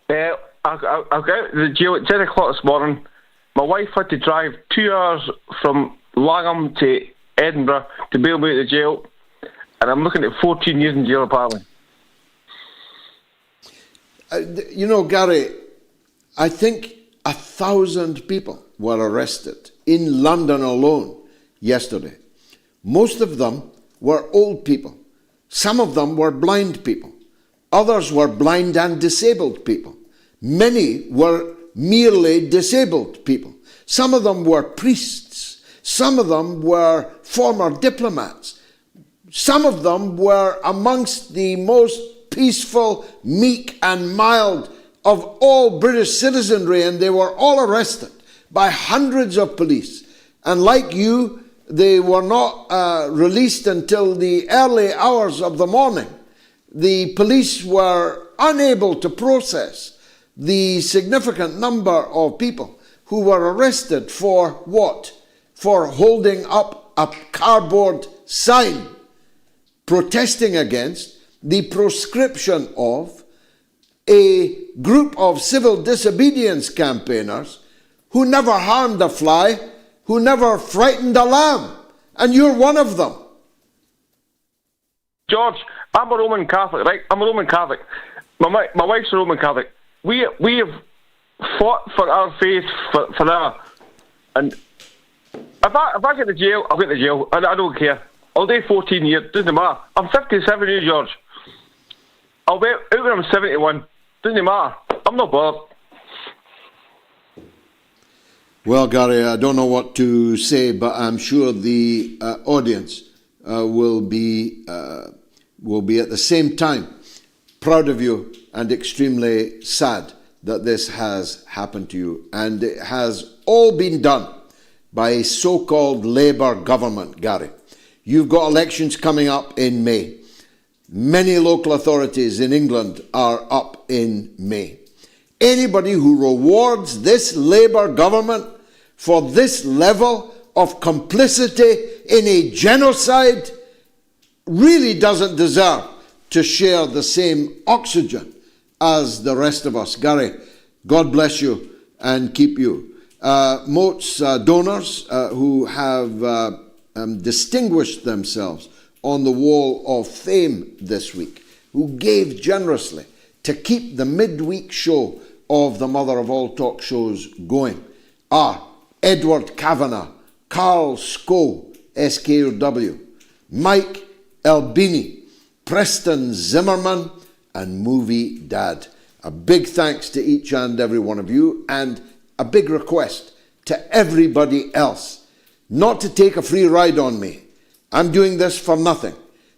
I got out of the jail at 10 o'clock this morning. My wife had to drive 2 hours from Langham to Edinburgh to bail me out of the jail, and I'm looking at 14 years in jail apparently. You know, Gary, I think 1,000 people were arrested in London alone yesterday. Most of them were old people. Some of them were blind people. Others were blind and disabled people. Many were merely disabled people. Some of them were priests. Some of them were former diplomats. Some of them were amongst the most peaceful, meek and mild of all British citizenry, and they were all arrested by hundreds of police. And like you, they were not released until the early hours of the morning. The police were unable to process the significant number of people who were arrested for what? For holding up a cardboard sign protesting against the proscription of a group of civil disobedience campaigners who never harmed a fly, who never frightened a lamb. And you're one of them. George, I'm a Roman Catholic, right? I'm a Roman Catholic. My wife's a Roman Catholic. We have fought for our faith forever. And if I get to jail, I'll get to jail. I don't care. I'll do 14 years. Doesn't matter. I'm 57 years, George. I'll be out when I'm 71. Doesn't matter. I'm not bothered. Well, Gary, I don't know what to say, but I'm sure the audience will be at the same time proud of you and extremely sad that this has happened to you. And it has all been done by a so-called Labour government, Gary. You've got elections coming up in May. Many local authorities in England are up in May. Anybody who rewards this Labour government for this level of complicity in a genocide really doesn't deserve to share the same oxygen as the rest of us. Gary, God bless you and keep you. MOATS donors who have distinguished themselves on the wall of fame this week, who gave generously to keep the midweek show of the mother of all talk shows going, are Edward Kavanagh, Carl Scow, SKW, Mike Albini, Preston Zimmerman, and Movie Dad. A big thanks to each and every one of you, and a big request to everybody else not to take a free ride on me. I'm doing this for nothing.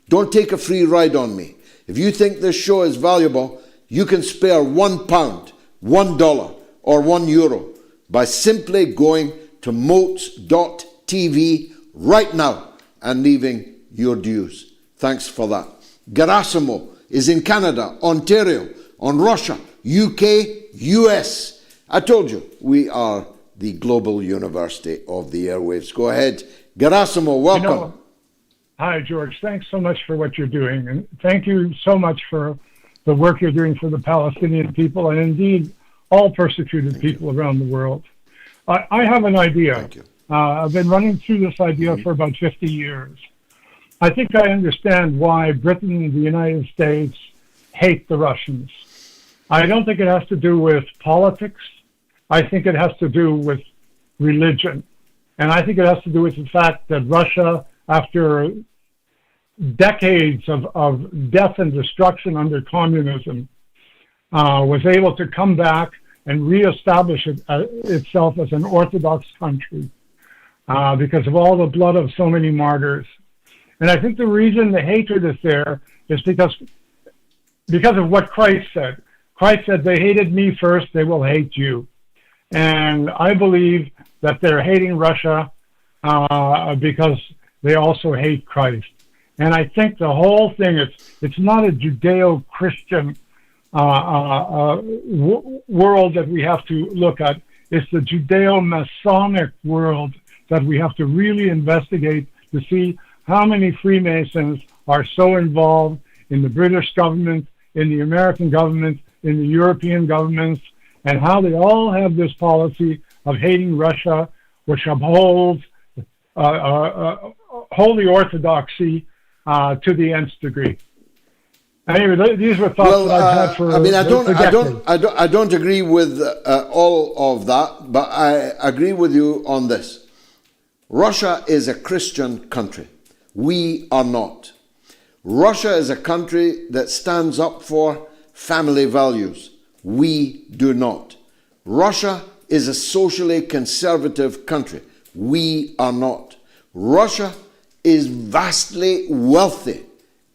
Don't take a free ride on me. If you think this show is valuable, you can spare £1, $1, or €1 by simply going to MOATS.tv right now and leaving your dues. Thanks for that. Gerasimo is in Canada, Ontario, on Russia, UK, US. I told you, we are the global university of the airwaves. Go ahead. Gerasimo, welcome. Hi, George. Thanks so much for what you're doing. And thank you so much for the work you're doing for the Palestinian people and indeed all persecuted people around the world. I have an idea. Thank you. I've been running through this idea for about 50 years. I think I understand why Britain and the United States hate the Russians. I don't think it has to do with politics. I think it has to do with religion. And I think it has to do with the fact that Russia, after decades of death and destruction under communism, was able to come back and reestablish itself as an Orthodox country because of all the blood of so many martyrs. And I think the reason the hatred is there is because of what Christ said. Christ said, they hated me first, they will hate you. And I believe that they're hating Russia because they also hate Christ. And I think the whole thing, it's not a Judeo-Christian world that we have to look at. It's the Judeo-Masonic world that we have to really investigate to see how many Freemasons are so involved in the British government, in the American government, in the European governments, and how they all have this policy of hating Russia, which upholds holy orthodoxy to the nth degree. Anyway, these were thoughts that I've had for I don't agree with all of that, but I agree with you on this. Russia is a Christian country. We are not. Russia is a country that stands up for family values. We do not. Russia is a socially conservative country. We are not. Russia is vastly wealthy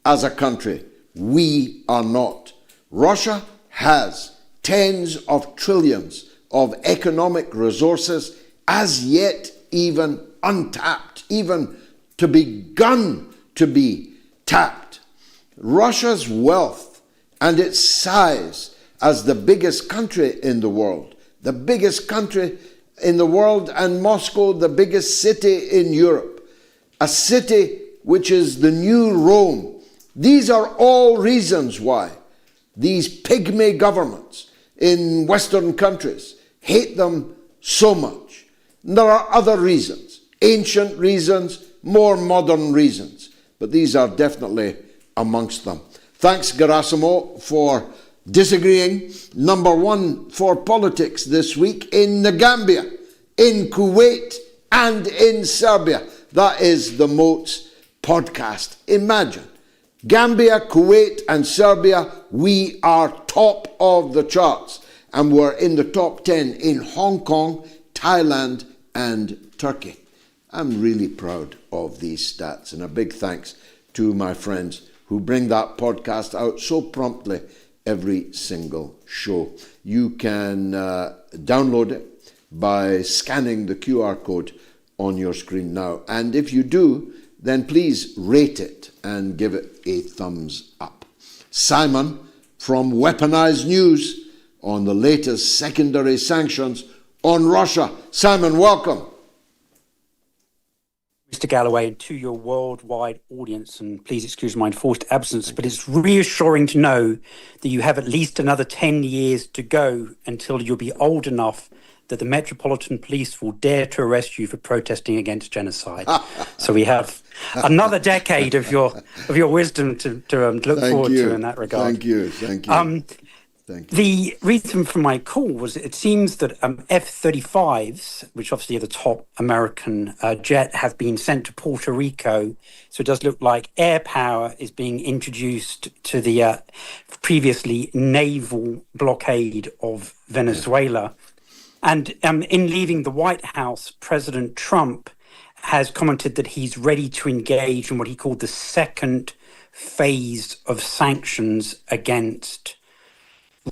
as a country. We are not. Russia has tens of trillions of economic resources as yet even untapped, even to begun to be tapped. Russia's wealth and its size as the biggest country in the world, and Moscow, the biggest city in Europe, a city which is the new Rome. These are all reasons why these pygmy governments in Western countries hate them so much. And there are other reasons, ancient reasons, more modern reasons, but these are definitely amongst them. Thanks, Gerasimo, for disagreeing. Number one for politics this week in the Gambia, in Kuwait, and in Serbia. That is the MOATS podcast. Imagine, Gambia, Kuwait, and Serbia, we are top of the charts. And we're in the top 10 in Hong Kong, Thailand, and Turkey. I'm really proud of these stats, and a big thanks to my friends who bring that podcast out so promptly every single show. You can download it by scanning the QR code on your screen now. And if you do, then please rate it and give it a thumbs up. Simon from Weaponized News on the latest secondary sanctions on Russia. Simon, welcome. Mr. Galloway, and to your worldwide audience, and please excuse my enforced absence, but it's reassuring to know that you have at least another 10 years to go until you'll be old enough that the Metropolitan Police will dare to arrest you for protesting against genocide. So we have another decade of your wisdom to look forward to in that regard. Thank you. Thank you. The reason for my call was it seems that F-35s, which obviously are the top American jet, have been sent to Puerto Rico. So it does look like air power is being introduced to the previously naval blockade of Venezuela. And in leaving the White House, President Trump has commented that he's ready to engage in what he called the second phase of sanctions against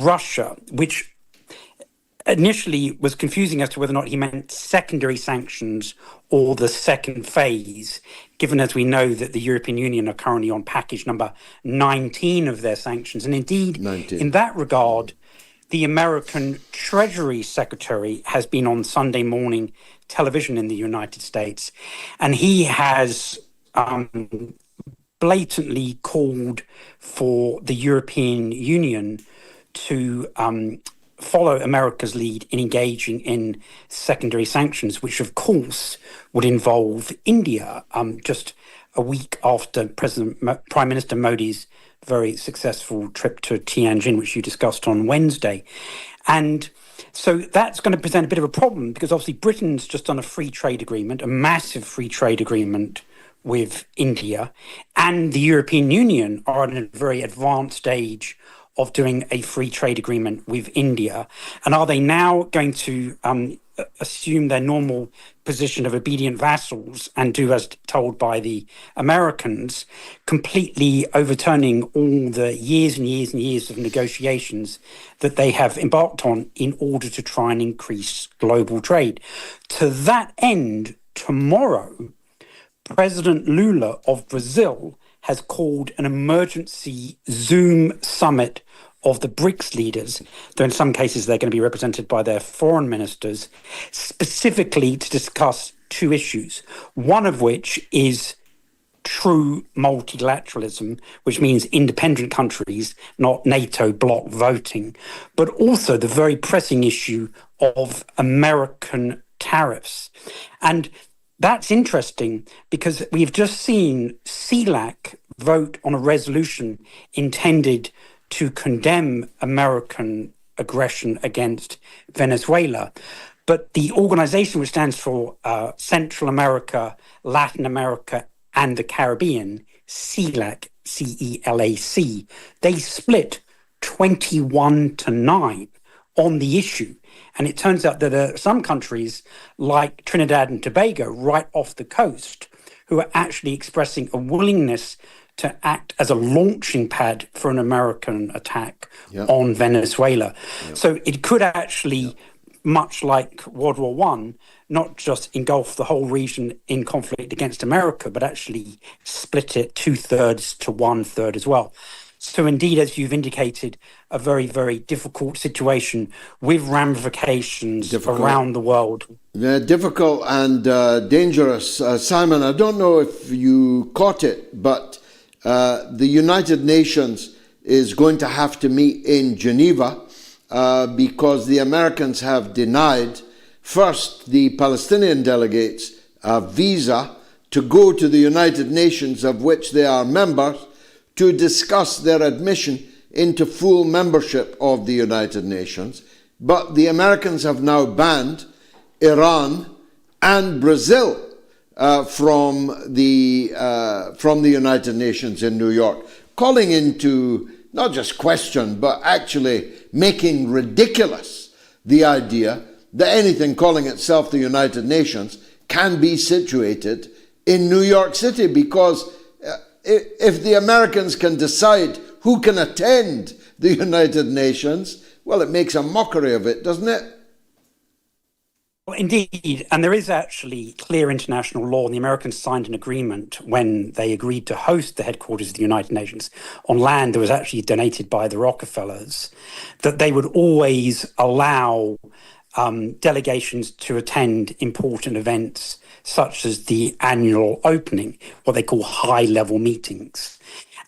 Russia, which initially was confusing as to whether or not he meant secondary sanctions or the second phase, given as we know that the European Union are currently on package number 19 of their sanctions. And indeed, 19. In that regard, the American Treasury Secretary has been on Sunday morning television in the United States, and he has blatantly called for the European Union to follow America's lead in engaging in secondary sanctions, which of course would involve India, just a week after Prime Minister Modi's very successful trip to Tianjin, which you discussed on Wednesday. And so that's going to present a bit of a problem because obviously Britain's just done a free trade agreement, a massive free trade agreement with India, and the European Union are at a very advanced stage of doing a free trade agreement with India. And are they now going to assume their normal position of obedient vassals and do as told by the Americans, completely overturning all the years and years and years of negotiations that they have embarked on in order to try and increase global trade? To that end, tomorrow, President Lula of Brazil has called an emergency Zoom summit of the BRICS leaders, though in some cases they're going to be represented by their foreign ministers, specifically to discuss two issues, one of which is true multilateralism, which means independent countries, not NATO bloc voting, but also the very pressing issue of American tariffs. And that's interesting because we've just seen CELAC vote on a resolution intended to condemn American aggression against Venezuela. But the organization which stands for Central America, Latin America, and the Caribbean, CELAC, C-E-L-A-C, they split 21-9 on the issue. And it turns out that there are some countries like Trinidad and Tobago right off the coast who are actually expressing a willingness to act as a launching pad for an American attack on Venezuela. So it could actually, much like World War I, not just engulf the whole region in conflict against America, but actually split it 2/3 to 1/3 as well. So indeed, as you've indicated, a very, very difficult situation with ramifications around the world. Difficult and dangerous. Simon, I don't know if you caught it, but the United Nations is going to have to meet in Geneva because the Americans have denied, first, the Palestinian delegates a visa to go to the United Nations, of which they are members, to discuss their admission into full membership of the United Nations. But the Americans have now banned Iran and Brazil from the United Nations in New York, calling into not just question, but actually making ridiculous the idea that anything calling itself the United Nations can be situated in New York City, because if the Americans can decide who can attend the United Nations, well, it makes a mockery of it, doesn't it? Well, indeed, and there is actually clear international law, and the Americans signed an agreement when they agreed to host the headquarters of the United Nations on land that was actually donated by the Rockefellers, that they would always allow delegations to attend important events such as the annual opening, what they call high-level meetings.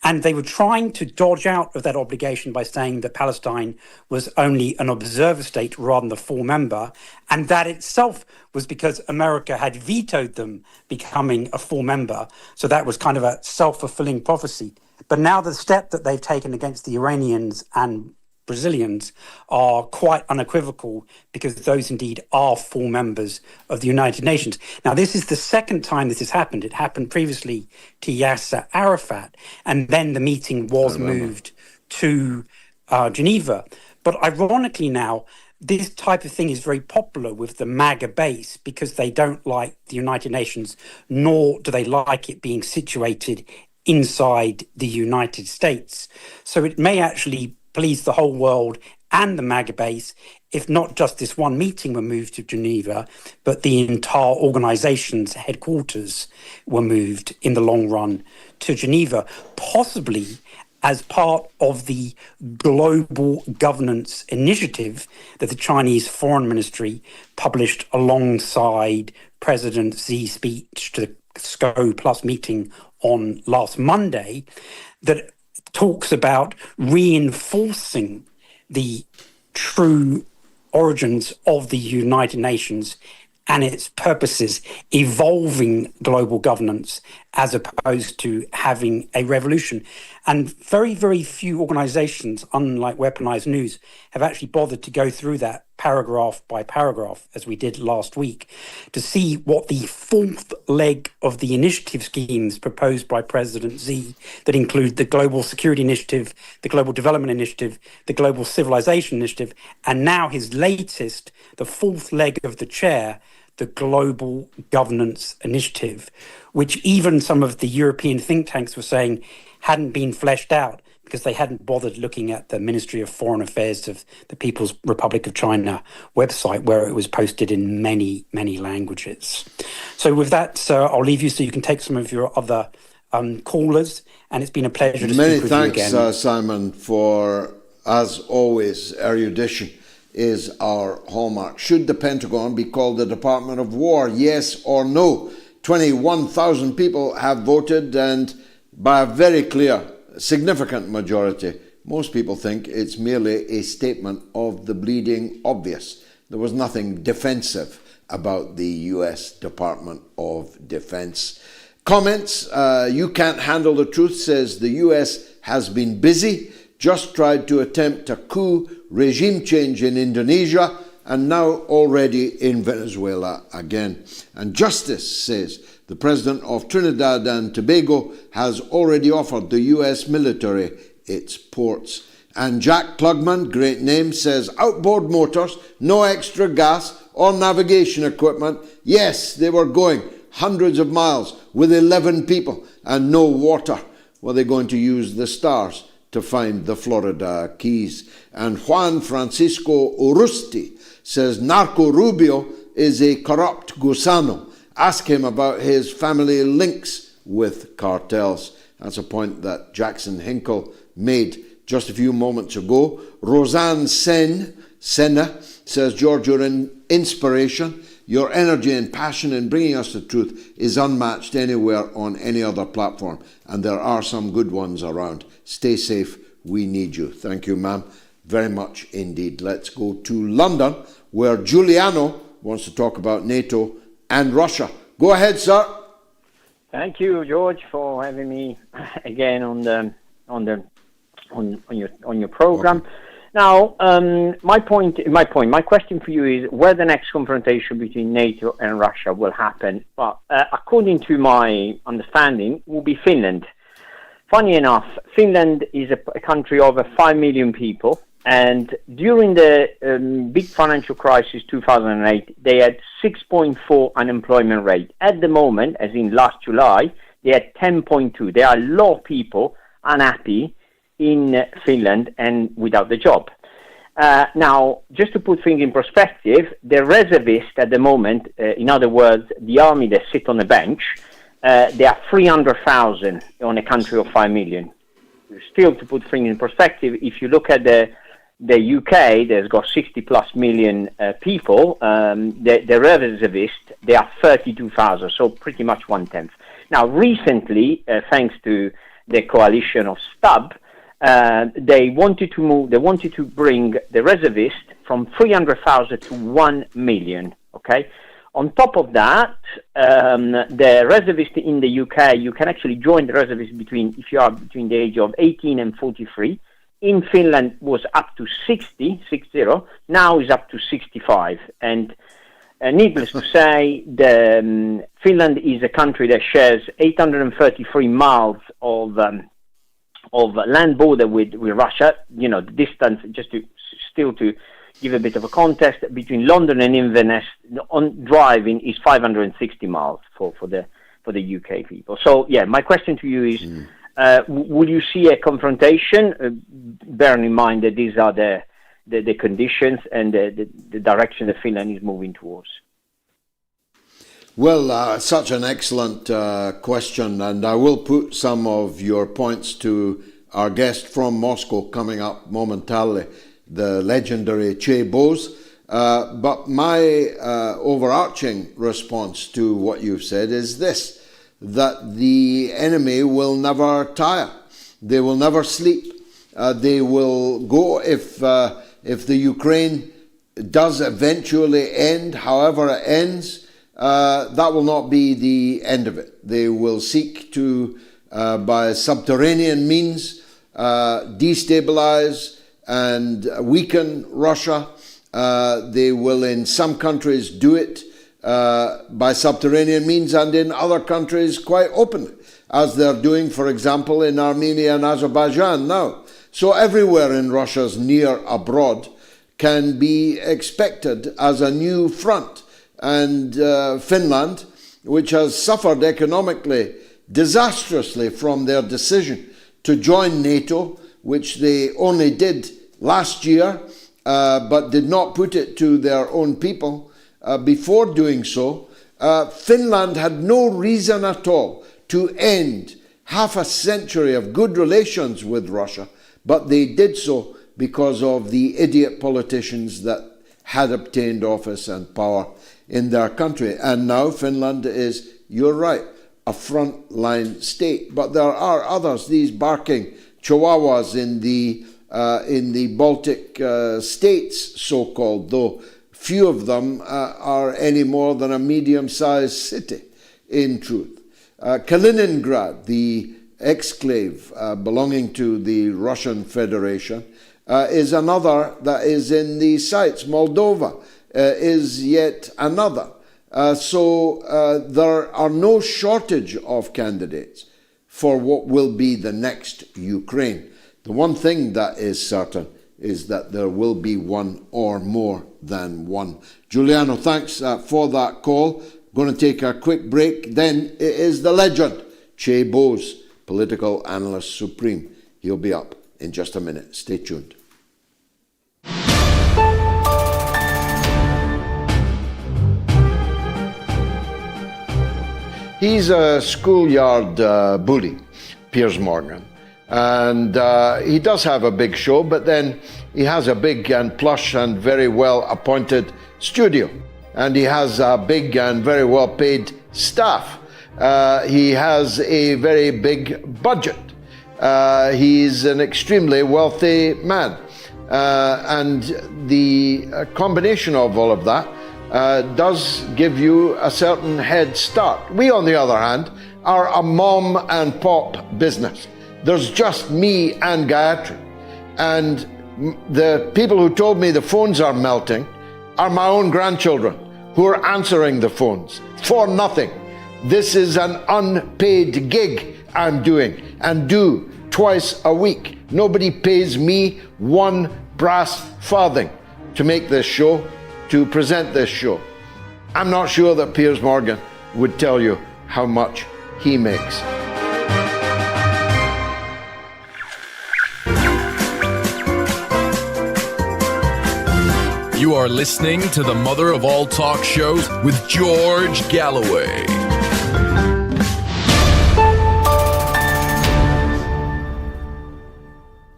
And they were trying to dodge out of that obligation by saying that Palestine was only an observer state rather than a full member. And that itself was because America had vetoed them becoming a full member. So that was kind of a self-fulfilling prophecy. But now the step that they've taken against the Iranians and Brazilians are quite unequivocal, because those indeed are full members of the United Nations. Now, this is the second time this has happened. It happened previously to Yasser Arafat, and then the meeting was moved to Geneva. But ironically now, this type of thing is very popular with the MAGA base, because they don't like the United Nations, nor do they like it being situated inside the United States. So it may actually please the whole world and the MAGA base if not just this one meeting were moved to Geneva, but the entire organization's headquarters were moved in the long run to Geneva, possibly as part of the global governance initiative that the Chinese Foreign Ministry published alongside President Xi's speech to the SCO Plus meeting on last Monday, that talks about reinforcing the true origins of the United Nations and its purposes, evolving global governance as opposed to having a revolution. And very, very few organizations, unlike Weaponized News, have actually bothered to go through that paragraph by paragraph, as we did last week, to see what the fourth leg of the initiative schemes proposed by President Xi, that include the Global Security Initiative, the Global Development Initiative, the Global Civilization Initiative, and now his latest, the fourth leg of the chair, the Global Governance Initiative, which even some of the European think tanks were saying hadn't been fleshed out because they hadn't bothered looking at the Ministry of Foreign Affairs of the People's Republic of China website, where it was posted in many, many languages. So with that, I'll leave you so you can take some of your other callers, and it's been a pleasure to speak with you again. Many thanks, Simon, for, as always, erudition is our hallmark. Should the Pentagon be called the Department of War? Yes or no? 21,000 people have voted, and by a very clear, significant majority, most people think it's merely a statement of the bleeding obvious. There was nothing defensive about the US Department of Defense. Comments, you can't handle the truth, says the US has been busy, just tried to attempt a coup, regime change in Indonesia, and now already in Venezuela again. And Justice says the president of Trinidad and Tobago has already offered the US military its ports. And Jack Plugman, great name, says outboard motors, no extra gas or navigation equipment. Yes, they were going hundreds of miles with 11 people and no water. Were they going to use the stars to find the Florida Keys? And Juan Francisco Urusti says marcorubio is a corrupt gusano. Ask him about his family links with cartels. That's a point that Jackson Hinkle made just a few moments ago. Roseanne Senna says, George, you're an inspiration. Your energy and passion in bringing us the truth is unmatched anywhere on any other platform. And there are some good ones around. Stay safe. We need you. Thank you, ma'am. Very much indeed. Let's go to London, where Giuliano wants to talk about NATO and Russia. Go ahead, sir. Thank you, George, for having me again on your program. Okay. Now, my question for you is where the next confrontation between NATO and Russia will happen. Well, according to my understanding, will be Finland. Funny enough, Finland is a country of 5 million people, and during the big financial crisis 2008, they had 6.4 unemployment rate. At the moment, as in last July, they had 10.2. There are a lot of people unhappy in Finland and without the job. Now, just to put things in perspective, the reservists at the moment, in other words, the army that sit on the bench, there are 300,000 on a country of 5 million. Still, to put things in perspective, if you look at the UK, there's got 60 plus million people. The reservists, they are 32,000, so pretty much 1/10. Now, recently, thanks to the coalition of STUB, they wanted to bring the reservist from 300,000 to 1 million. Okay. On top of that, the reservist in the UK, you can actually join the reservist if you are between the age of 18 and 43. in Finland was up to 60, now is up to 65. And needless to say, Finland is a country that shares 833 miles of land border with Russia. You know, the distance, just to give a bit of a context, between London and Inverness on driving is 560 miles for the UK people. So yeah, my question to you is, will you see a confrontation, bearing in mind that these are the conditions and the direction that Finland is moving towards? Well, such an excellent question, and I will put some of your points to our guest from Moscow coming up momentarily, the legendary Chay Bowes. But my overarching response to what you've said is this, that the enemy will never tire. They will never sleep. They will go, if the Ukraine does eventually end, however it ends, that will not be the end of it. They will seek to, by subterranean means, destabilize and weaken Russia. They will, in some countries, do it by subterranean means, and in other countries quite openly, as they're doing, for example, in Armenia and Azerbaijan now. So everywhere in Russia's near abroad can be expected as a new front. And Finland, which has suffered economically disastrously from their decision to join NATO, which they only did last year, but did not put it to their own people before doing so, Finland had no reason at all to end half a century of good relations with Russia, but they did so because of the idiot politicians that had obtained office and power in their country. And now Finland is, you're right, a frontline state. But there are others, these barking chihuahuas in the Baltic states, so-called, though few of them are any more than a medium-sized city, in truth. Kaliningrad, the exclave belonging to the Russian Federation, is another that is in the sights. Moldova is yet another. So there are no shortage of candidates for what will be the next Ukraine. The one thing that is certain is that there will be one or more than one. Giuliano, thanks for that call. Going to take a quick break. Then it is the legend, Chay Bowes, political analyst supreme. He'll be up in just a minute. Stay tuned. He's a schoolyard bully, Piers Morgan. And he does have a big show, but then he has a big and plush and very well appointed studio. And he has a big and very well paid staff. He has a very big budget. He's an extremely wealthy man. And the combination of all of that does give you a certain head start. We, on the other hand, are a mom and pop business. There's just me and Gayatri. And the people who told me the phones are melting are my own grandchildren who are answering the phones for nothing. This is an unpaid gig I'm doing and do twice a week. Nobody pays me one brass farthing to make this show, to present this show. I'm not sure that Piers Morgan would tell you how much he makes. You are listening to the mother of all talk shows with George Galloway.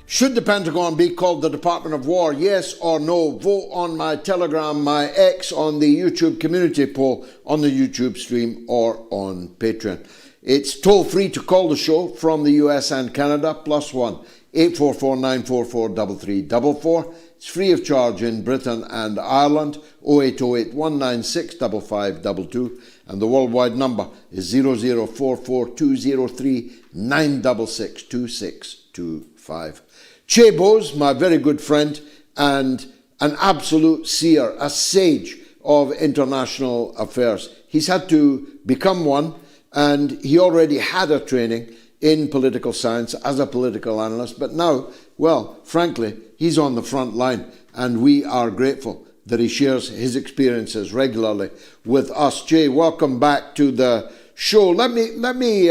Should the Pentagon be called the Department of War? Yes or no? Vote on my Telegram, my X, on the YouTube community poll, on the YouTube stream, or on Patreon. It's toll free to call the show from the US and Canada, +1 844 944 3344. It's free of charge in Britain and Ireland, 0808 196 5522, and the worldwide number is 0044 203 966 2625. Chay Bowes, my very good friend, and an absolute seer, a sage of international affairs. He's had to become one, and he already had a training in political science as a political analyst, but now, well, frankly, he's on the front line, and we are grateful that he shares his experiences regularly with us. Jay, welcome back to the show. Let me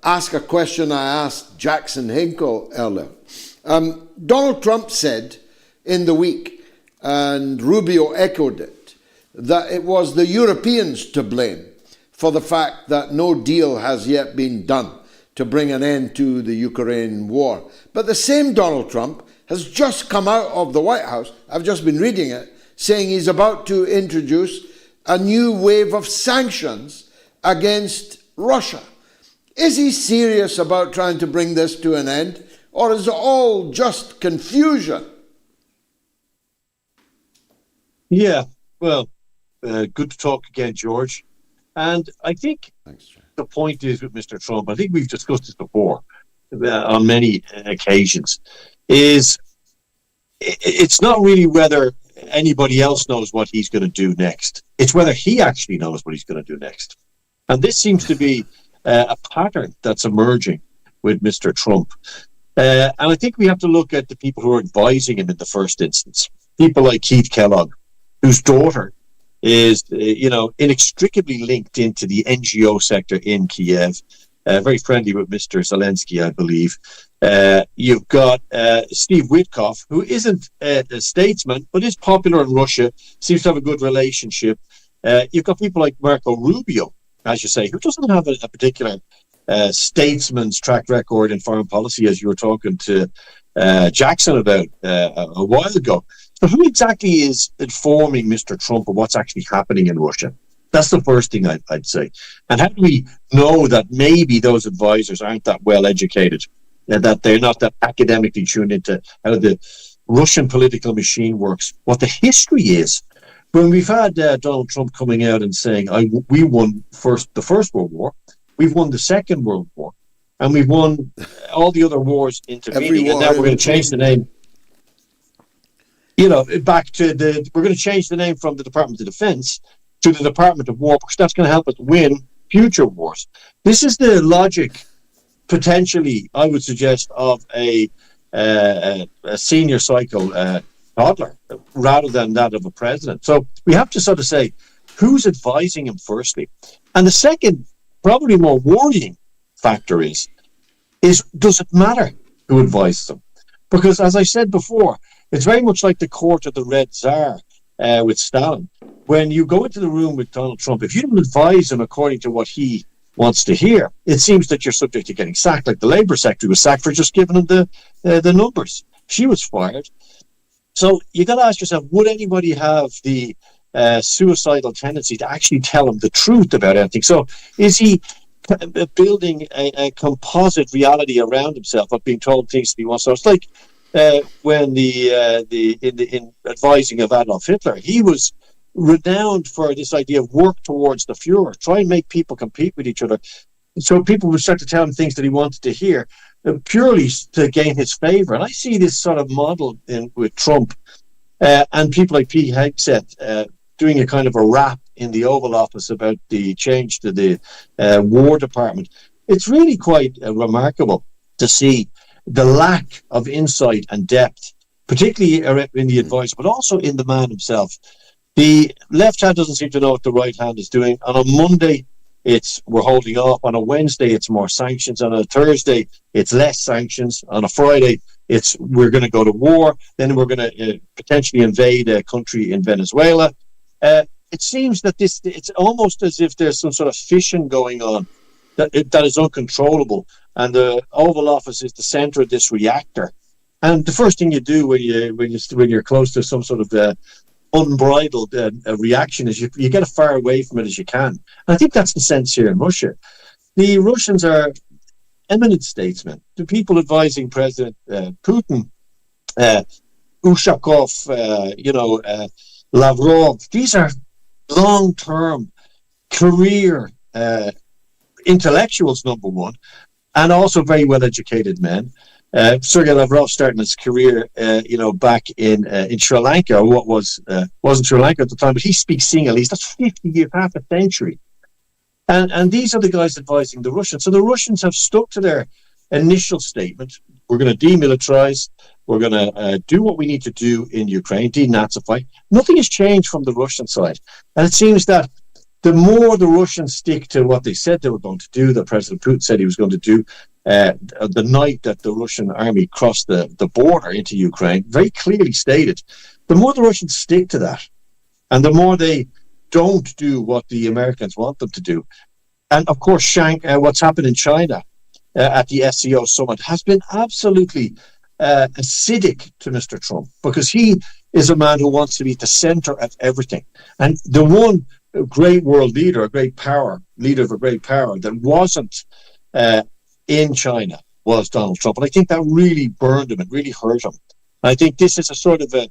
ask a question I asked Jackson Hinkle earlier. Donald Trump said in the week, and Rubio echoed it, that it was the Europeans to blame for the fact that no deal has yet been done to bring an end to the Ukraine war. But the same Donald Trump has just come out of the White House, I've just been reading it, saying he's about to introduce a new wave of sanctions against Russia. Is he serious about trying to bring this to an end, or is it all just confusion? Yeah, well, good to talk again, George. And I think the point is with Mr. Trump, I think we've discussed this before on many occasions, is it's not really whether anybody else knows what he's going to do next. It's whether he actually knows what he's going to do next. And this seems to be a pattern that's emerging with Mr. Trump. And I think we have to look at the people who are advising him in the first instance. People like Keithkellogg, whose daughter is, inextricably linked into the NGO sector in Kiev, very friendly with Mr. Zelensky, I believe. You've got Steve Witkoff, who isn't a statesman, but is popular in Russia, seems to have a good relationship. You've got people like Marcorubio, as you say, who doesn't have a particular statesman's track record in foreign policy, as you were talking to Jackson about a while ago. So who exactly is informing Mr. Trump of what's actually happening in Russia? That's the first thing I'd say. And how do we know that maybe those advisors aren't that well educated, and that they're not that academically tuned into how the Russian political machine works, what the history is? When we've had Donald Trump coming out and saying, we won the First World War, we've won the Second World War, and we've won all the other wars intervening, and now we're going to change the name. We're going to change the name from the Department of Defense to the Department of War, because that's going to help us win future wars. This is the logic, potentially, I would suggest, of a senior cycle toddler, rather than that of a president. So we have to sort of say, who's advising him firstly? And the second, probably more worrying factor is does it matter who advises him? Because, as I said before, it's very much like the court of the Red Tsar with Stalin. When you go into the room with Donald Trump, if you don't advise him according to what he wants to hear, it seems that you're subject to getting sacked, like the Labour Secretary was sacked for just giving him the numbers. She was fired. So you got to ask yourself, would anybody have the suicidal tendency to actually tell him the truth about anything? So is he building a composite reality around himself of being told things that he wants? So it's like when in advising of Adolf Hitler, he was renowned for this idea of work towards the Fuhrer, try and make people compete with each other. So people would start to tell him things that he wanted to hear, purely to gain his favor. And I see this sort of model with Trump and people like Pete Hegseth doing a kind of a rap in the Oval Office about the change to the War Department. It's really quite remarkable to see the lack of insight and depth, particularly in the advice, but also in the man himself. The left hand doesn't seem to know what the right hand is doing. On a Monday, we're holding off. On a Wednesday, it's more sanctions. On a Thursday, it's less sanctions. On a Friday, we're going to go to war. Then we're going to potentially invade a country in Venezuela. It seems that it's almost as if there's some sort of fission going on that is uncontrollable. And the Oval Office is the center of this reactor. And the first thing you do when you're close to some sort of unbridled reaction is you get as far away from it as you can. And I think that's the sense here in Russia. The Russians are eminent statesmen. The people advising President Putin, Ushakov, Lavrov, these are long-term career intellectuals, number one, and also very well-educated men. Sergei Lavrov starting his career, back in Sri Lanka, or what wasn't Sri Lanka at the time, but he speaks Sinhalese. That's 50 years, half a century. And these are the guys advising the Russians. So the Russians have stuck to their initial statement. We're going to demilitarize. We're going to do what we need to do in Ukraine, denazify. Nothing has changed from the Russian side. And it seems that the more the Russians stick to what they said they were going to do, that President Putin said he was going to do, the night that the Russian army crossed the border into Ukraine, very clearly stated, the more the Russians stick to that, and the more they don't do what the Americans want them to do. And of course, what's happened in China at the SCO summit has been absolutely acidic to Mr. Trump, because he is a man who wants to be at the center of everything. And the one great world leader, leader of a great power that wasn't in China was Donald Trump. And I think that really burned him. It really hurt him. I think this is a sort of a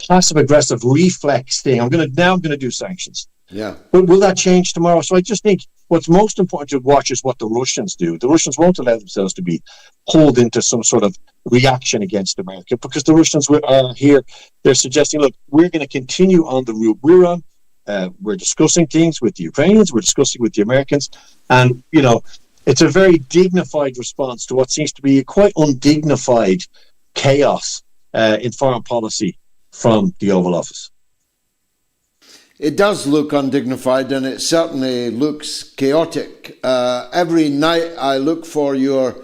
passive-aggressive reflex thing. I'm going to do sanctions. Yeah. But will that change tomorrow? So I just think what's most important to watch is what the Russians do. The Russians won't allow themselves to be pulled into some sort of reaction against America, because the Russians are here. They're suggesting, look, we're going to continue on the route we're on. We're discussing things with the Ukrainians. We're discussing with the Americans. And, it's a very dignified response to what seems to be a quite undignified chaos in foreign policy from the Oval Office. It does look undignified, and it certainly looks chaotic. Every night I look for your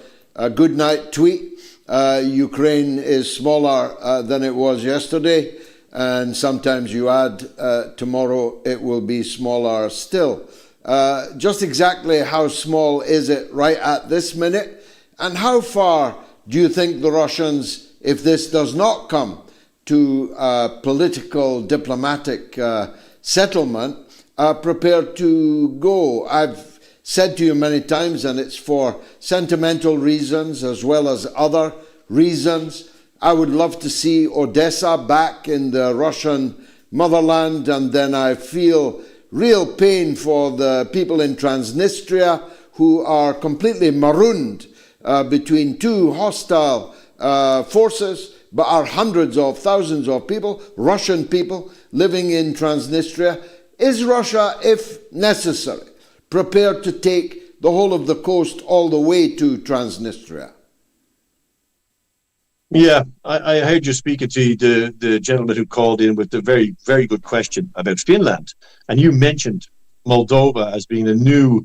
good night tweet. Ukraine is smaller than it was yesterday, and sometimes you add tomorrow it will be smaller still. Just exactly how small is it right at this minute? And how far do you think the Russians, if this does not come to political, diplomatic settlement, are prepared to go? I've said to you many times, and it's for sentimental reasons as well as other reasons, I would love to see Odessa back in the Russian motherland, and then I feel real pain for the people in Transnistria who are completely marooned between two hostile forces, but are hundreds of thousands of people, Russian people, living in Transnistria. Is Russia, if necessary, prepared to take the whole of the coast all the way to Transnistria? Yeah, I heard you speaking to the gentleman who called in with a very, very good question about Finland. And you mentioned Moldova as being a new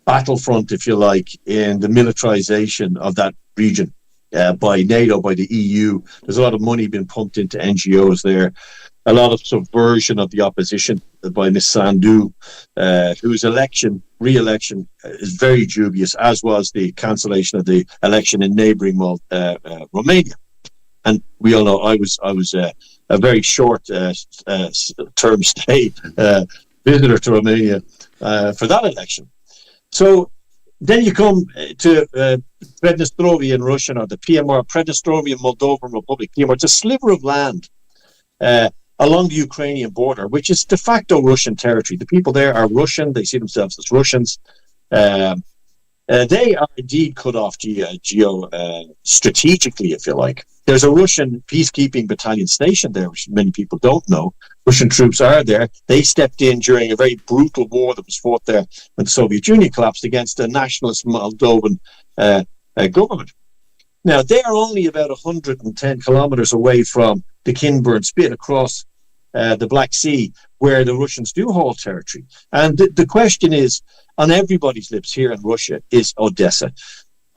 battlefront, if you like, in the militarization of that region by NATO, by the EU. There's a lot of money being pumped into NGOs there. A lot of subversion of the opposition by Ms. Sandu, whose re-election is very dubious, as was the cancellation of the election in neighbouring Romania. And we all know I was a very short term stay visitor to Romania for that election. So then you come to Transnistria in Russian, or the PMR, Transnistria Moldovan Republic, PMR. It's a sliver of land along the Ukrainian border, which is de facto Russian territory. The people there are Russian. They see themselves as Russians. They are indeed cut off strategically, if you like. There's a Russian peacekeeping battalion stationed there, which many people don't know. Russian troops are there. They stepped in during a very brutal war that was fought there when the Soviet Union collapsed against the nationalist Moldovan government. Now, they are only about 110 kilometers away from the Kinburn Spit across the Black Sea, where the Russians do hold territory. And the question is, on everybody's lips here in Russia, is Odessa.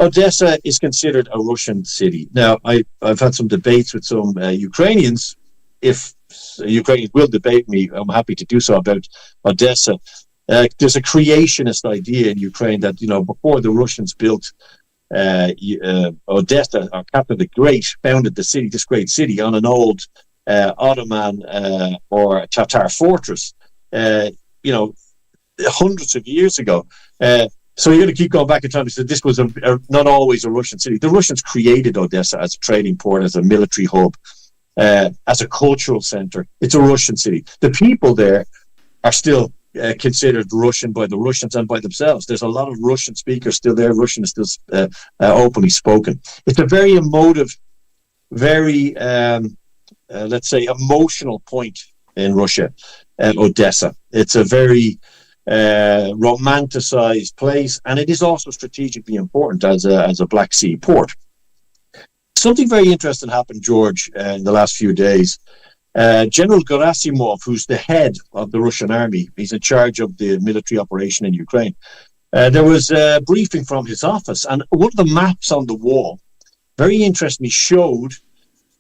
Odessa is considered a Russian city. Now, I've had some debates with some Ukrainians. If Ukrainians will debate me, I'm happy to do so about Odessa. There's a creationist idea in Ukraine that, before the Russians built Odessa, or Catherine the Great founded this great city on an old Ottoman or Tatar fortress, hundreds of years ago. So you're going to keep going back in time. So this was not always a Russian city. The Russians created Odessa as a trading port, as a military hub, as a cultural center. It's a Russian city. The people there are still considered Russian by the Russians and by themselves. There's a lot of Russian speakers still there. Russian is still openly spoken. It's a very emotive, very, let's say, emotional point in Russia, Odessa. It's a very romanticized place, and it is also strategically important as a Black Sea port. Something very interesting happened, George, in the last few days. General Gerasimov, who's the head of the Russian army, he's in charge of the military operation in Ukraine. There was a briefing from his office, and one of the maps on the wall, very interestingly, showed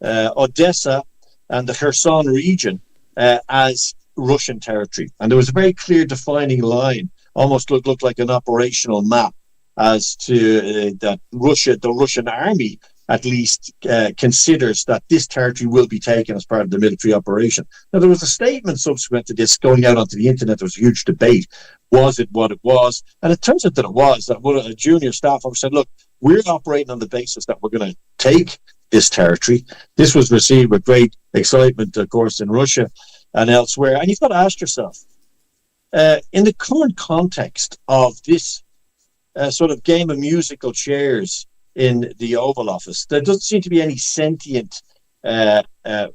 Odessa and the Kherson region as Russian territory. And there was a very clear defining line, almost looked like an operational map, as to that the Russian army at least considers that this territory will be taken as part of the military operation. Now, there was a statement subsequent to this going out onto the internet. There was a huge debate. Was it what it was? And it turns out that it was. That a junior staff officer said, look, we're operating on the basis that we're going to take this territory. This was received with great excitement, of course, in Russia and elsewhere. And you've got to ask yourself, in the current context of this sort of game of musical chairs in the Oval Office, there doesn't seem to be any sentient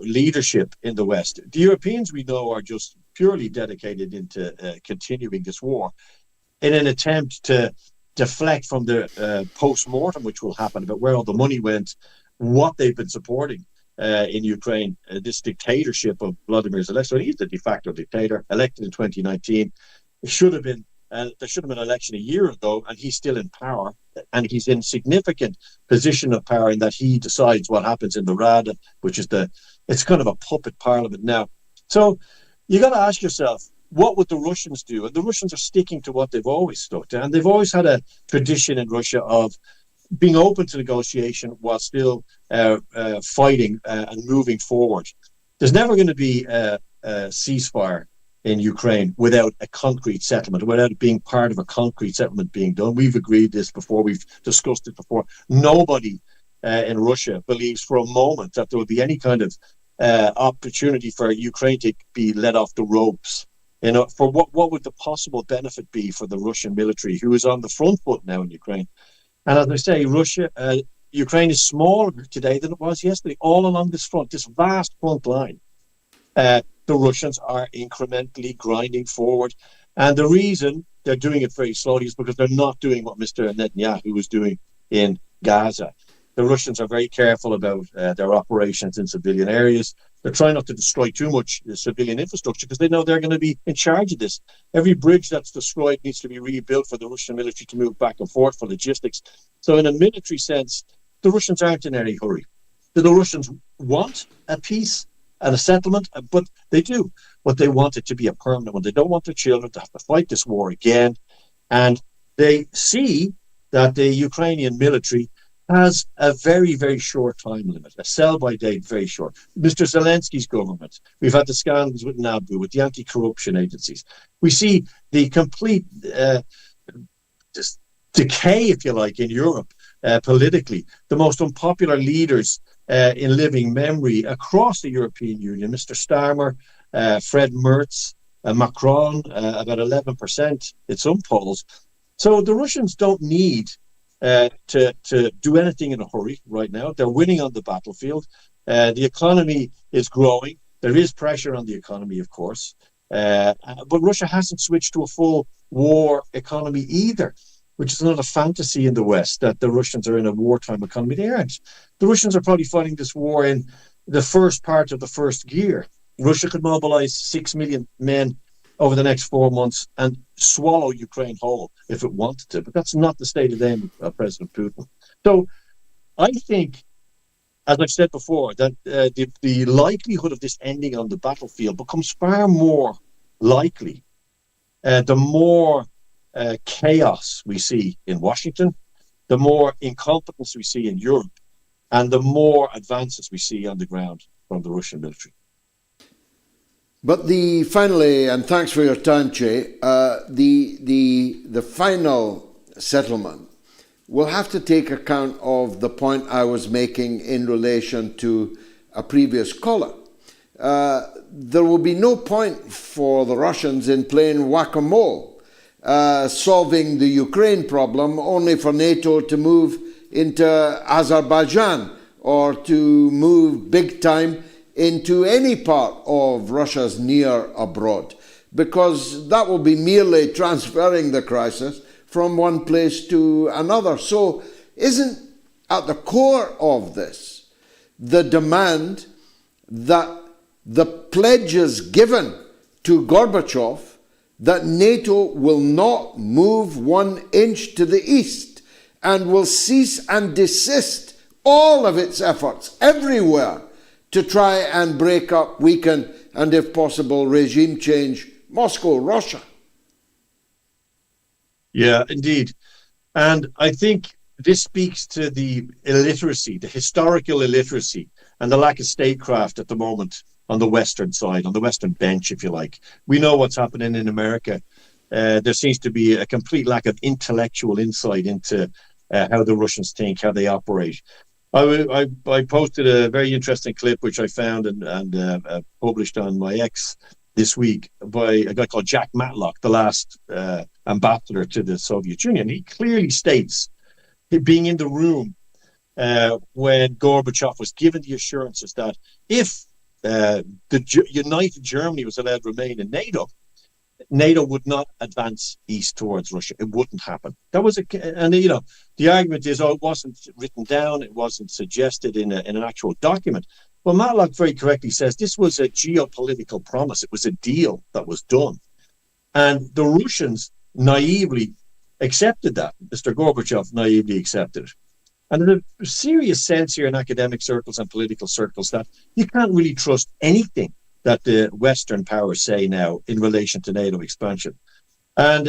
leadership in the West. The Europeans, we know, are just purely dedicated into continuing this war in an attempt to deflect from the post-mortem, which will happen, about where all the money went, what they've been supporting in Ukraine, this dictatorship of Vladimir Zelensky. He's the de facto dictator, elected in 2019. It should have been there should have been an election a year ago, and he's still in power, and he's in significant position of power in that he decides what happens in the Rada, which is it's kind of a puppet parliament now. So you got to ask yourself, what would the Russians do? And the Russians are sticking to what they've always stuck to, and they've always had a tradition in Russia of being open to negotiation while still fighting and moving forward. There's never going to be a ceasefire in Ukraine without a concrete settlement, without it being part of a concrete settlement being done. We've agreed this before, we've discussed it before. Nobody in Russia believes for a moment that there will be any kind of opportunity for Ukraine to be let off the ropes. You know, for what would the possible benefit be for the Russian military, who is on the front foot now in Ukraine? And as I say, Ukraine is smaller today than it was yesterday, all along this front, this vast front line. The Russians are incrementally grinding forward. And the reason they're doing it very slowly is because they're not doing what Mr. Netanyahu was doing in Gaza. The Russians are very careful about their operations in civilian areas. They're trying not to destroy too much civilian infrastructure because they know they're going to be in charge of this. Every bridge that's destroyed needs to be rebuilt for the Russian military to move back and forth for logistics. So in a military sense, the Russians aren't in any hurry. The Russians want a peace and a settlement, but they do. But they want it to be a permanent one. They don't want their children to have to fight this war again. And they see that the Ukrainian military has a very, very short time limit, a sell-by date very short. Mr. Zelensky's government, we've had the scandals with NABU, with the anti-corruption agencies. We see the complete decay, if you like, in Europe politically. The most unpopular leaders in living memory across the European Union, Mr. Starmer, Fred Merz, Macron, about 11% in some polls. So the Russians don't need to do anything in a hurry right now. They're winning on the battlefield. The economy is growing. There is pressure on the economy, of course. But Russia hasn't switched to a full war economy either, which is not a fantasy in the West, that the Russians are in a wartime economy. They aren't. The Russians are probably fighting this war in the first part of the first gear. Russia could mobilize 6 million men over the next 4 months and swallow Ukraine whole if it wanted to. But that's not the stated aim of President Putin. So I think, as I've said before, that the likelihood of this ending on the battlefield becomes far more likely the more chaos we see in Washington, the more incompetence we see in Europe, and the more advances we see on the ground from the Russian military. But finally, and thanks for your time, Chay, the final settlement will have to take account of the point I was making in relation to a previous caller. there will be no point for the Russians in playing whack-a-mole, solving the Ukraine problem, only for NATO to move into Azerbaijan or to move big time into any part of Russia's near abroad, because that will be merely transferring the crisis from one place to another. So isn't at the core of this the demand that the pledges given to Gorbachev that NATO will not move 1 inch to the east and will cease and desist all of its efforts everywhere to try and break up, weaken, and if possible, regime change Moscow, Russia? Yeah, indeed. And I think this speaks to the illiteracy, the historical illiteracy, and the lack of statecraft at the moment on the Western side, on the Western bench, if you like. We know what's happening in America. There seems to be a complete lack of intellectual insight into how the Russians think, how they operate. I posted a very interesting clip which I found and published on my X this week by a guy called Jack Matlock, the last ambassador to the Soviet Union. He clearly states, being in the room when Gorbachev was given the assurances that if the United Germany was allowed to remain in NATO would not advance east towards Russia. It wouldn't happen. That was the argument is, it wasn't written down, it wasn't suggested in an actual document. Well, Matlock very correctly says this was a geopolitical promise. It was a deal that was done. And the Russians naively accepted that. Mr. Gorbachev naively accepted it. And there's a serious sense here in academic circles and political circles that you can't really trust anything that the Western powers say now in relation to NATO expansion. And,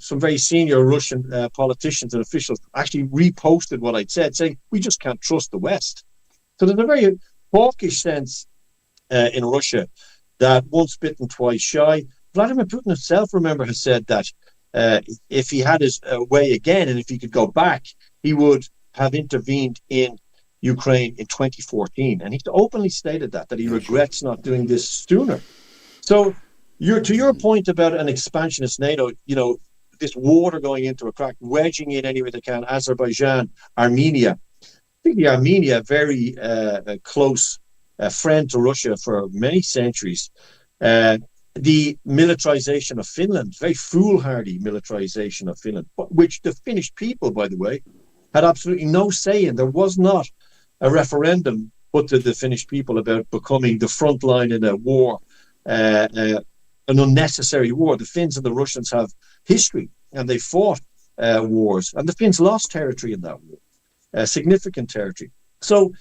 some very senior Russian politicians and officials actually reposted what I'd said, saying, we just can't trust the West. So there's a very hawkish sense in Russia that once bitten, twice shy. Vladimir Putin himself, remember, has said that if he had his way again and if he could go back, he would have intervened in Ukraine in 2014. And he openly stated that he regrets not doing this sooner. So to your point about an expansionist NATO, this water going into a crack, wedging in any way they can, Azerbaijan, Armenia. I think the Armenia, very close friend to Russia for many centuries. The militarization of Finland, very foolhardy militarization of Finland, which the Finnish people, by the way, had absolutely no say in. There was not a referendum put to the Finnish people about becoming the front line in a war, an unnecessary war. The Finns and the Russians have history, and they fought wars, and the Finns lost territory in that war, significant territory. So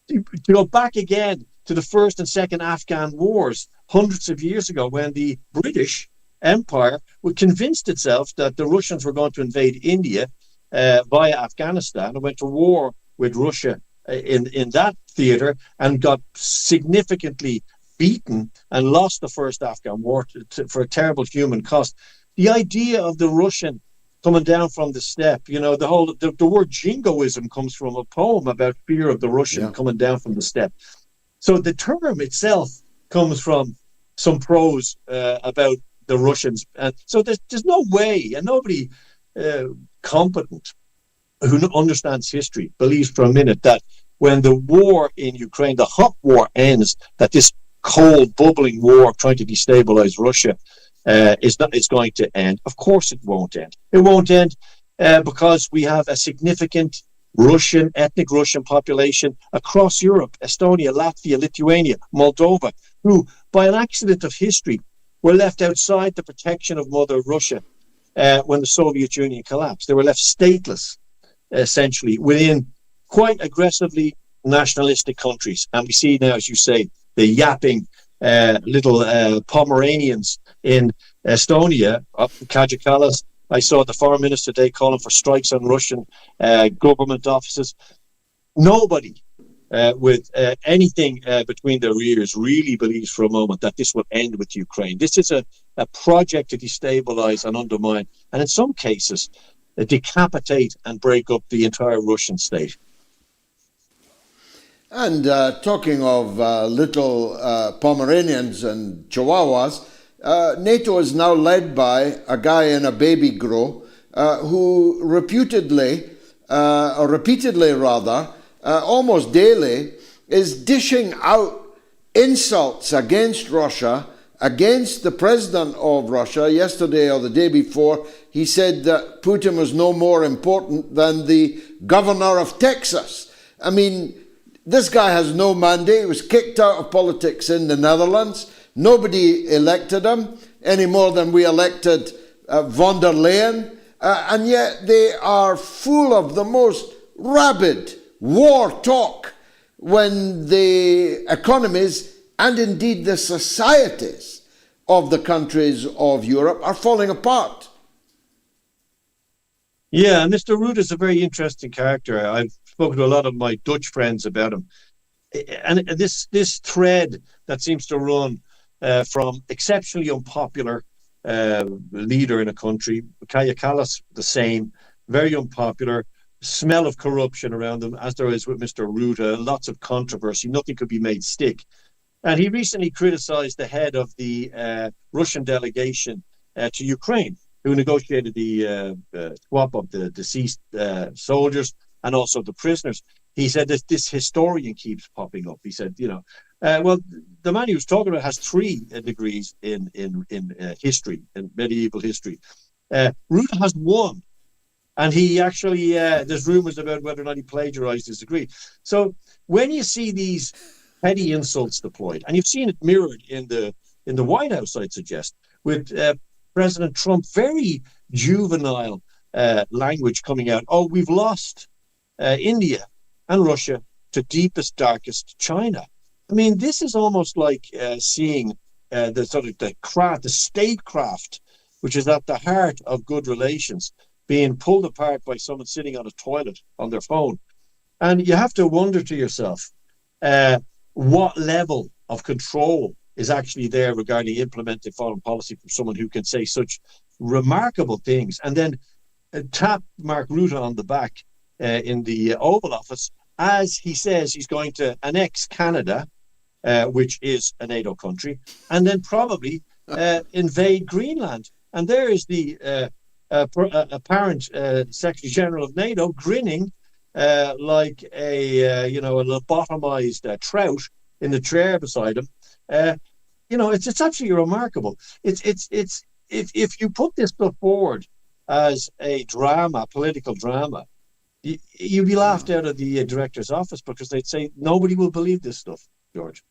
to go back again to the first and second Afghan wars hundreds of years ago, when the British Empire convinced itself that the Russians were going to invade India via Afghanistan, and went to war with Russia in that theater and got significantly beaten and lost the first Afghan war for a terrible human cost. The idea of the Russian coming down from the steppe, the word jingoism comes from a poem about fear of the Russian coming down from the steppe. So the term itself comes from some prose about the Russians. And so there's no way, and nobody competent who understands history believes for a minute that when the war in Ukraine, the hot war ends, that this cold, bubbling war trying to destabilize Russia is going to end. Of course it won't end. It won't end because we have a significant ethnic Russian population across Europe, Estonia, Latvia, Lithuania, Moldova, who, by an accident of history, were left outside the protection of Mother Russia when the Soviet Union collapsed. They were left stateless, essentially, within quite aggressively nationalistic countries. And we see now, as you say, the yapping little Pomeranians in Estonia, up in Kajakalas. I saw the foreign minister today calling for strikes on Russian government offices. Nobody with anything between their ears really believes for a moment that this will end with Ukraine. This is a project to destabilize and undermine, and in some cases, decapitate and break up the entire Russian state. And talking of little Pomeranians and Chihuahuas, NATO is now led by a guy in a baby grow who repeatedly, almost daily, is dishing out insults against Russia, against the president of Russia. Yesterday or the day before, he said that Putin was no more important than the governor of Texas. I mean, this guy has no mandate. He was kicked out of politics in the Netherlands. Nobody elected him any more than we elected von der Leyen. And yet they are full of the most rabid war talk when the economies and indeed the societies of the countries of Europe are falling apart. Yeah, Mr. Rutte is a very interesting character. I've spoken to a lot of my Dutch friends about him. And this thread that seems to run from exceptionally unpopular leader in a country, Kaja Kallas, the same, very unpopular, smell of corruption around them, as there is with Mr. Rutte, lots of controversy, nothing could be made stick. And he recently criticized the head of the Russian delegation to Ukraine, who negotiated the swap of the deceased soldiers and also the prisoners. He said that this historian keeps popping up. He said, well, the man he was talking about has 3 degrees in history, in medieval history. Rutte has 1. And he actually, there's rumors about whether or not he plagiarized his degree. So when you see these petty insults deployed, and you've seen it mirrored in the White House, I'd suggest, with President Trump, very juvenile language coming out. Oh, we've lost India and Russia to deepest, darkest China. I mean, this is almost like seeing the sort of the statecraft, which is at the heart of good relations, being pulled apart by someone sitting on a toilet on their phone. And you have to wonder to yourself, what level of control is actually there regarding implementing foreign policy from someone who can say such remarkable things and then tap Mark Rutte on the back in the Oval Office as he says he's going to annex Canada, which is a NATO country, and then probably invade Greenland. And there is the apparent Secretary General of NATO grinning like a lobotomized trout in the chair beside him. It's absolutely remarkable. It's if you put this bill forward as a drama, political drama, you'd be laughed out of the director's office because they'd say nobody will believe this stuff, George.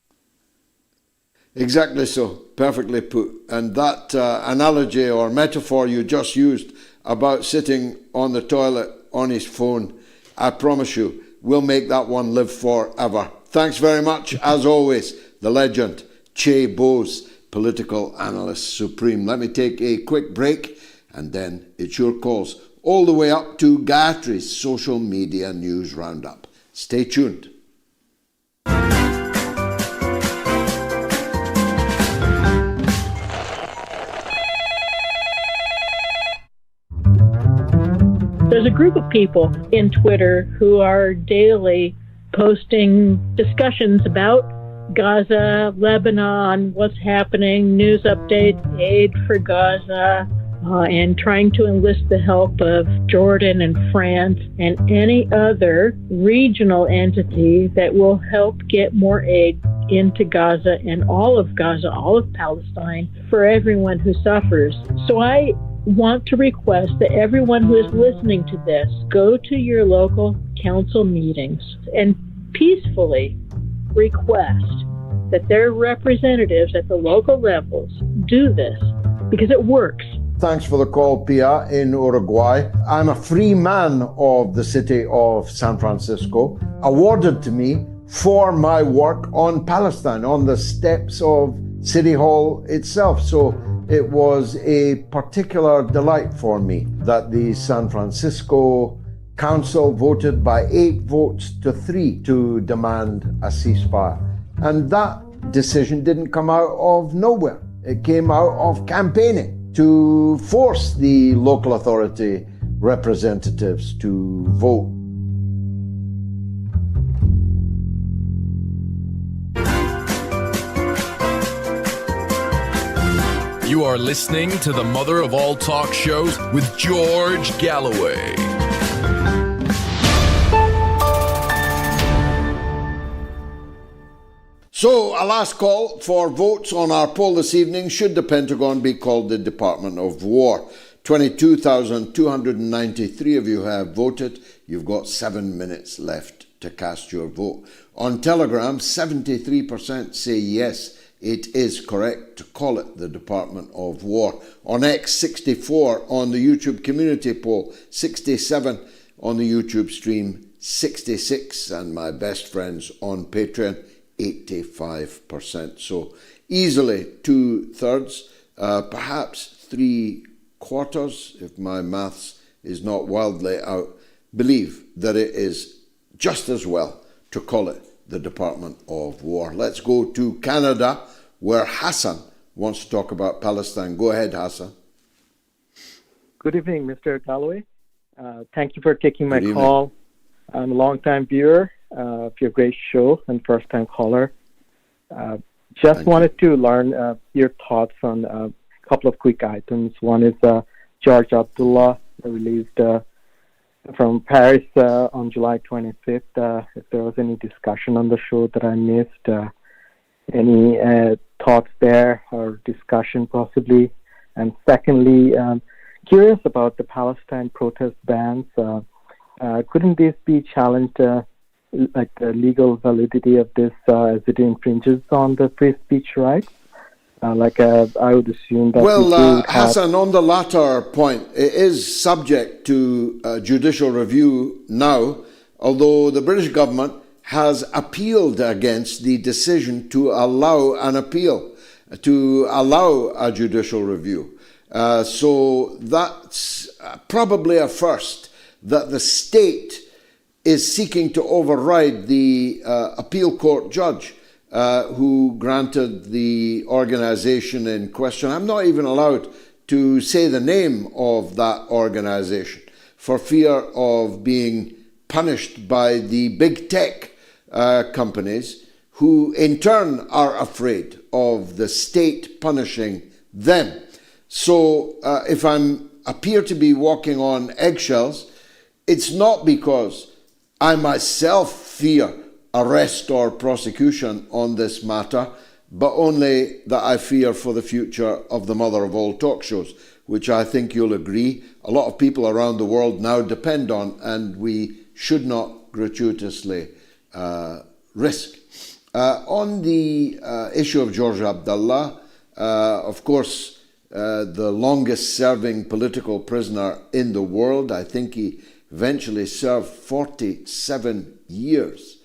Exactly so, perfectly put. And that analogy or metaphor you just used about sitting on the toilet on his phone, I promise you, we'll make that one live forever. Thanks very much, as always, the legend, Chay Bowes, political analyst supreme. Let me take a quick break, and then it's your calls, all the way up to Gayatri's social media news roundup. Stay tuned. There's a group of people in Twitter who are daily posting discussions about Gaza, Lebanon, what's happening, news updates, aid for Gaza, and trying to enlist the help of Jordan and France and any other regional entity that will help get more aid into Gaza and all of Gaza, all of Palestine, for everyone who suffers. So I want to request that everyone who is listening to this go to your local council meetings and peacefully request that their representatives at the local levels do this, because it works. Thanks for the call, Pia, in Uruguay. I'm a free man of the city of San Francisco, awarded to me for my work on Palestine, on the steps of City Hall itself. So it was a particular delight for me that the San Francisco Council voted by 8 votes to 3 to demand a ceasefire. And that decision didn't come out of nowhere. It came out of campaigning to force the local authority representatives to vote. You are listening to the mother of all talk shows with George Galloway. So, a last call for votes on our poll this evening. Should the Pentagon be called the Department of War? 22,293 of you have voted. You've got 7 minutes left to cast your vote. On Telegram, 73% say yes, it is correct to call it the Department of War. On X, 64. On the YouTube community poll, 67. On the YouTube stream, 66. And my best friends on Patreon, 85%. So easily 2/3, perhaps 3/4, if my maths is not wildly out, believe that it is just as well to call it the Department of War. Let's go to Canada, where Hassan wants to talk about Palestine. Go ahead, Hassan. Good evening, Mr. Galloway. Thank you for taking my call. I'm a long-time viewer of your great show and first-time caller. Just wanted to learn your thoughts on a couple of quick items. One is George Abdullah released from Paris on July 25th. If there was any discussion on the show that I missed, any thoughts there or discussion possibly? And secondly, curious about the Palestine protest bans. Couldn't this be challenged, like the legal validity of this, as it infringes on the free speech rights? I would assume that... Well, Hassan, on the latter point, it is subject to judicial review now, although the British government has appealed against the decision to allow an appeal, to allow a judicial review. So that's probably a first, that the state is seeking to override the appeal court judge who granted the organization in question. I'm not even allowed to say the name of that organization for fear of being punished by the big tech companies, who in turn are afraid of the state punishing them. So if I appear to be walking on eggshells, it's not because I myself fear arrest or prosecution on this matter, but only that I fear for the future of the mother of all talk shows, which I think you'll agree a lot of people around the world now depend on, and we should not gratuitously risk. On the issue of George Abdullah, of course, the longest serving political prisoner in the world. I think he eventually served 47 years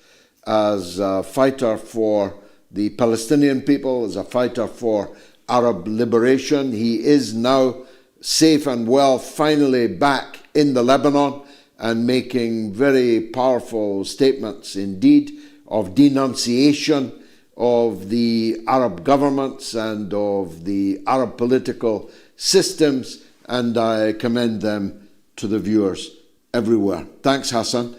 as a fighter for the Palestinian people, as a fighter for Arab liberation. He is now safe and well, finally back in the Lebanon and making very powerful statements indeed of denunciation of the Arab governments and of the Arab political systems, and I commend them to the viewers everywhere. Thanks, Hassan.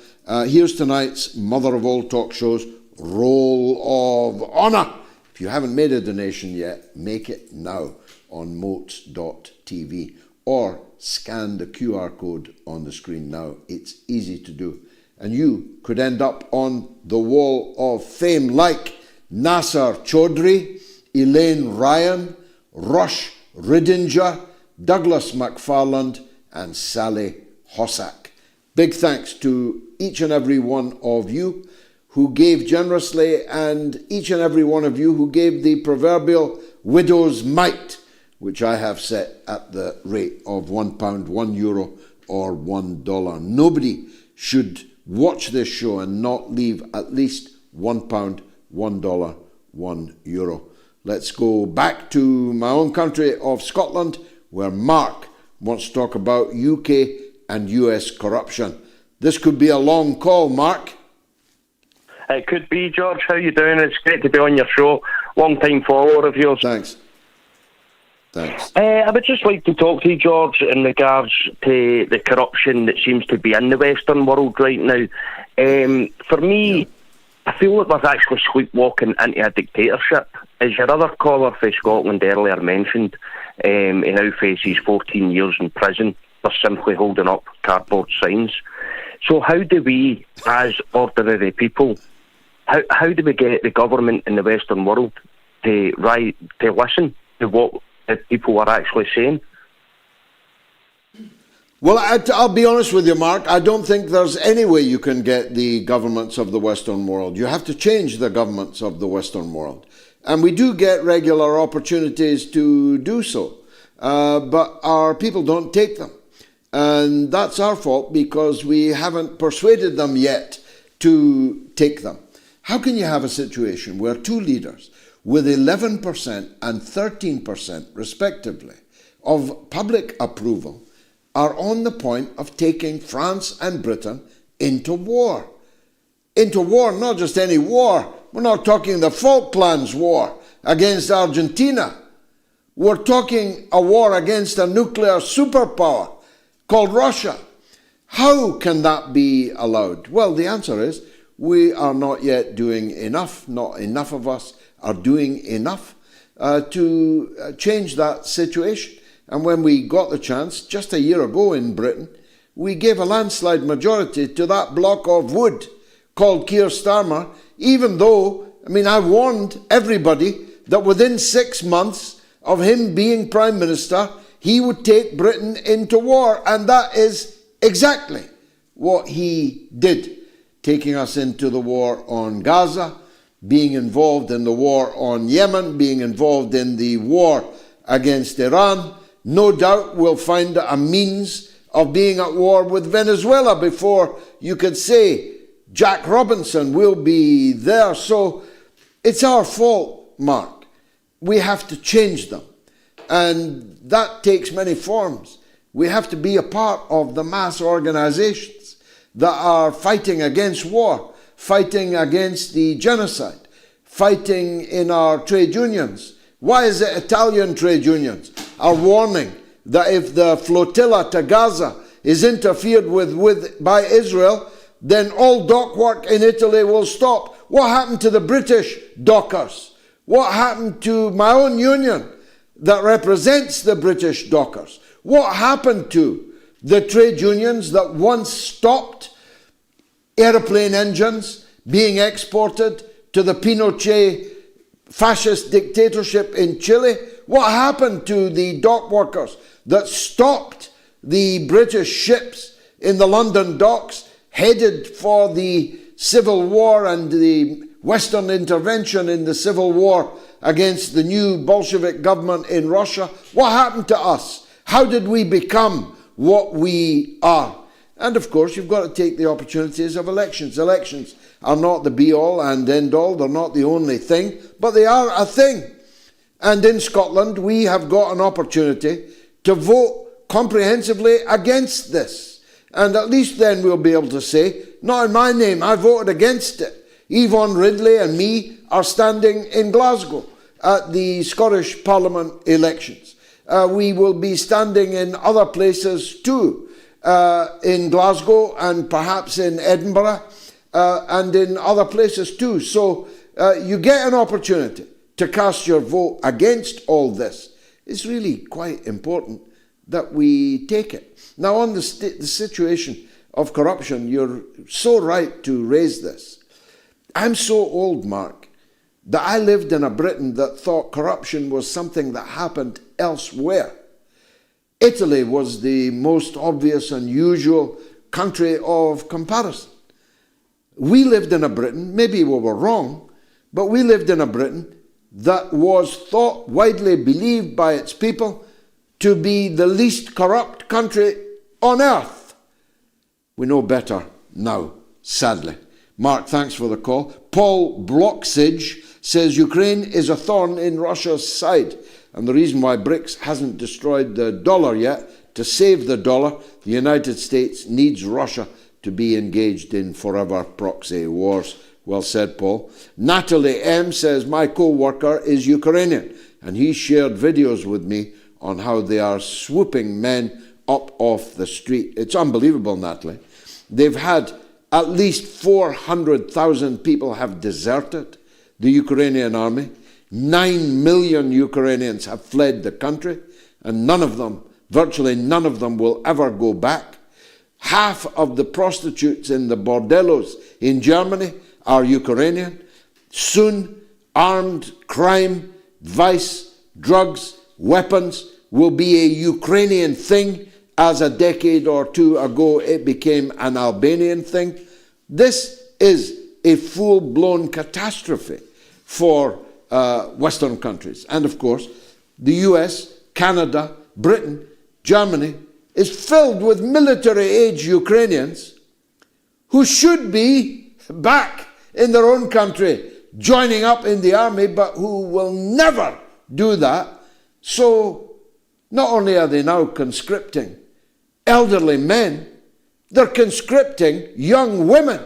Here's tonight's mother of all talk shows, Roll of Honour. If you haven't made a donation yet, make it now on MOATS.tv or scan the QR code on the screen now. It's easy to do. And you could end up on the wall of fame like Nasser Chaudhry, Elaine Ryan, Rush Ridinger, Douglas McFarland and Sally Hossack. Big thanks to each and every one of you who gave generously, and each and every one of you who gave the proverbial widow's mite, which I have set at the rate of £1, €1 or $1. Nobody should watch this show and not leave at least £1, $1, €1. Let's go back to my own country of Scotland, where Mark wants to talk about UK and US corruption. This could be a long call, Mark. It could be, George. How you doing? It's great to be on your show. Long-time follower of yours. Thanks. I would just like to talk to you, George, in regards to the corruption that seems to be in the Western world right now. For me, I feel that we're actually sleepwalking into a dictatorship. As your other caller for Scotland earlier mentioned, He now faces 14 years in prison for simply holding up cardboard signs. So how do we, as ordinary people, how do we get the government in the Western world to listen to what the people are actually saying? Well, I'll be honest with you, Mark. I don't think there's any way you can get the governments of the Western world. You have to change the governments of the Western world. And we do get regular opportunities to do so. But our people don't take them. And that's our fault because we haven't persuaded them yet to take them. How can you have a situation where two leaders with 11% and 13% respectively of public approval are on the point of taking France and Britain into war? Into war, not just any war. We're not talking the Falklands War against Argentina. We're talking a war against a nuclear superpower called Russia. How can that be allowed? Well, the answer is we are not yet doing enough. Not enough of us are doing enough to change that situation. And when we got the chance, just a year ago in Britain, we gave a landslide majority to that block of wood called Keir Starmer, even though, I warned everybody that within 6 months of him being Prime Minister, he would take Britain into war. And that is exactly what he did, taking us into the war on Gaza, being involved in the war on Yemen, being involved in the war against Iran. No doubt we'll find a means of being at war with Venezuela before you could say Jack Robinson will be there. So it's our fault, Mark. We have to change them. And that takes many forms. We have to be a part of the mass organizations that are fighting against war, fighting against the genocide, fighting in our trade unions. Why is it Italian trade unions are warning that if the flotilla to Gaza is interfered with by Israel, then all dock work in Italy will stop? What happened to the British dockers? What happened to my own union that represents the British dockers? What happened to the trade unions that once stopped aeroplane engines being exported to the Pinochet fascist dictatorship in Chile? What happened to the dock workers that stopped the British ships in the London docks headed for the civil war and the Western intervention in the civil war against the new Bolshevik government in Russia? What happened to us? How did we become what we are? And of course, you've got to take the opportunities of elections. Elections are not the be-all and end-all. They're not the only thing, but they are a thing. And in Scotland, we have got an opportunity to vote comprehensively against this. And at least then we'll be able to say, not in my name, I voted against it. Yvonne Ridley and me are standing in Glasgow at the Scottish Parliament elections. We will be standing in other places too, in Glasgow and perhaps in Edinburgh and in other places too. So you get an opportunity to cast your vote against all this. It's really quite important that we take it. Now, on the situation of corruption, you're so right to raise this. I'm so old, Mark, that I lived in a Britain that thought corruption was something that happened elsewhere. Italy was the most obvious and usual country of comparison. We lived in a Britain, maybe we were wrong, but we lived in a Britain that was thought, widely believed by its people, to be the least corrupt country on earth. We know better now, sadly. Mark, thanks for the call. Paul Blocksage says Ukraine is a thorn in Russia's side, and the reason why BRICS hasn't destroyed the dollar yet, to save the dollar, the United States needs Russia to be engaged in forever proxy wars. Well said, Paul. Natalie M says, my co-worker is Ukrainian, and he shared videos with me on how they are swooping men up off the street. It's unbelievable, Natalie. They've had at least 400,000 people have deserted the Ukrainian army. 9 million Ukrainians have fled the country. and none of them, virtually none of them, will ever go back. Half of the prostitutes in the bordellos in Germany are Ukrainian. Soon, armed crime, vice, drugs, weapons will be a Ukrainian thing, as a decade or two ago it became an Albanian thing. This is a full-blown catastrophe for Western countries. And of course, the US, Canada, Britain, Germany is filled with military-age Ukrainians who should be back in their own country, joining up in the army, but who will never do that. So not only are they now conscripting elderly men, they're conscripting young women,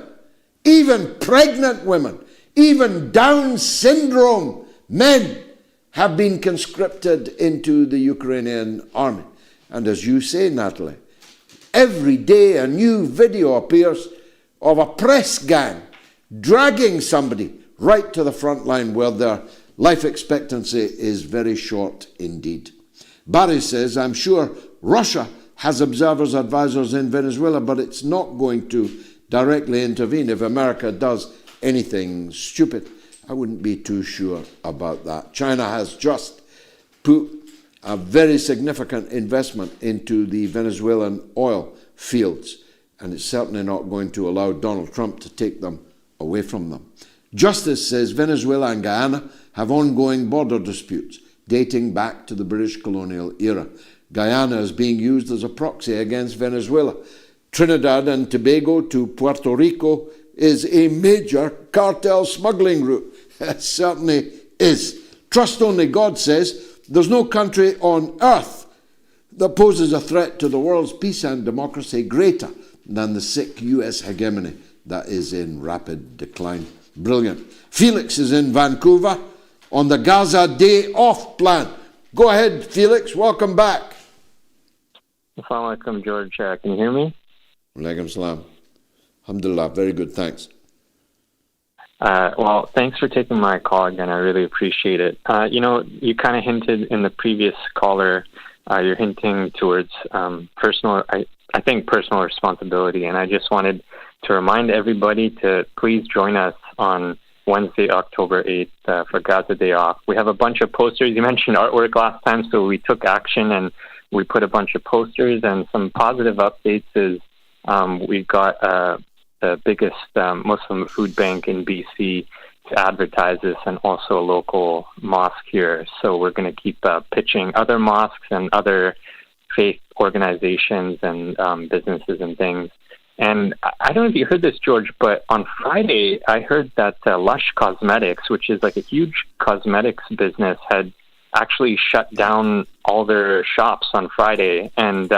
even pregnant women, even Down syndrome men have been conscripted into the Ukrainian army. And as you say, Natalie, every day a new video appears of a press gang dragging somebody right to the front line where their life expectancy is very short indeed. Barry says, I'm sure Russia has observers, advisors in Venezuela, but it's not going to directly intervene if America does anything stupid. I wouldn't be too sure about that. China has just put a very significant investment into the Venezuelan oil fields, and it's certainly not going to allow Donald Trump to take them away from them. Justice says Venezuela and Guyana have ongoing border disputes dating back to the British colonial era. Guyana is being used as a proxy against Venezuela. Trinidad and Tobago to Puerto Rico is a major cartel smuggling route. It certainly is. Trust only God says there's no country on earth that poses a threat to the world's peace and democracy greater than the sick US hegemony that is in rapid decline. Brilliant. Felix is in Vancouver on the Gaza Day Off plan. Go ahead, Felix. Welcome back. Assalamu alaikum, George. Can you hear me? Alaikum salam. Alhamdulillah. Very good. Thanks. Well, thanks for taking my call again. I really appreciate it. You kind of hinted in the previous caller, you're hinting towards personal responsibility. And I just wanted to remind everybody to please join us on Wednesday, October 8th for Gaza Day Off. We have a bunch of posters. You mentioned artwork last time, so we took action and we put a bunch of posters, and some positive updates is we got the biggest Muslim food bank in BC to advertise this, and also a local mosque here. So we're going to keep pitching other mosques and other faith organizations and businesses and things. And I don't know if you heard this, George, but on Friday, I heard that Lush Cosmetics, which is like a huge cosmetics business, had actually shut down all their shops on Friday. And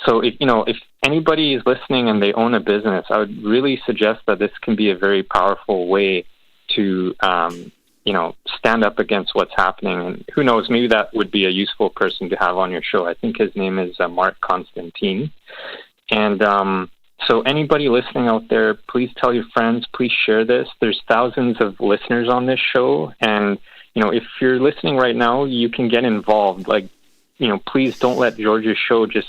so if anybody is listening and they own a business, I would really suggest that this can be a very powerful way to, stand up against what's happening. And who knows, maybe that would be a useful person to have on your show. I think his name is Mark Constantine. And so anybody listening out there, please tell your friends, please share this. There's thousands of listeners on this show. And, if you're listening right now, you can get involved. Please don't let George's show just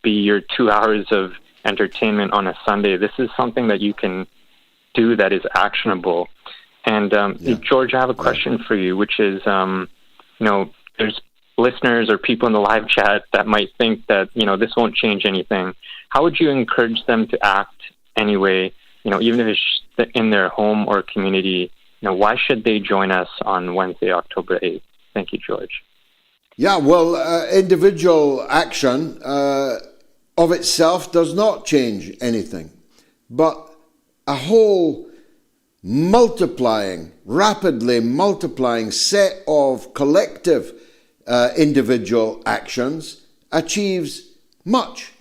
be your 2 hours of entertainment on a Sunday. This is something that you can do that is actionable. And George, I have a question for you, which is, there's listeners or people in the live chat that might think that, this won't change anything. How would you encourage them to act anyway, even if it's in their home or community? Why should they join us on Wednesday, October 8th? Thank you, George. Yeah, well, individual action of itself does not change anything, but a whole rapidly multiplying set of collective individual actions achieves much.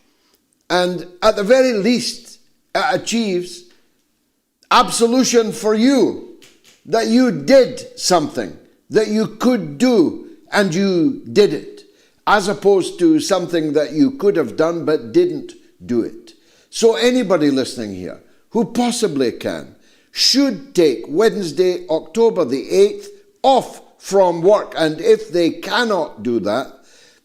And at the very least, it achieves absolution for you, that you did something that you could do and you did it, as opposed to something that you could have done but didn't do it. So anybody listening here who possibly can should take Wednesday, October the 8th off from work. And if they cannot do that,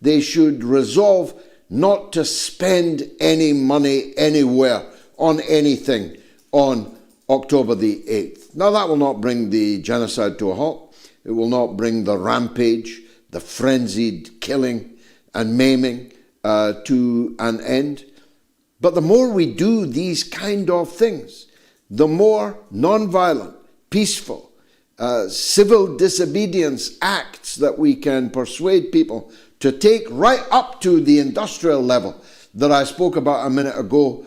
they should resolve not to spend any money anywhere on anything on October the 8th. Now, that will not bring the genocide to a halt. It will not bring the rampage, the frenzied killing and maiming to an end. But the more we do these kind of things, the more non-violent, peaceful, civil disobedience acts that we can persuade people to take, right up to the industrial level that I spoke about a minute ago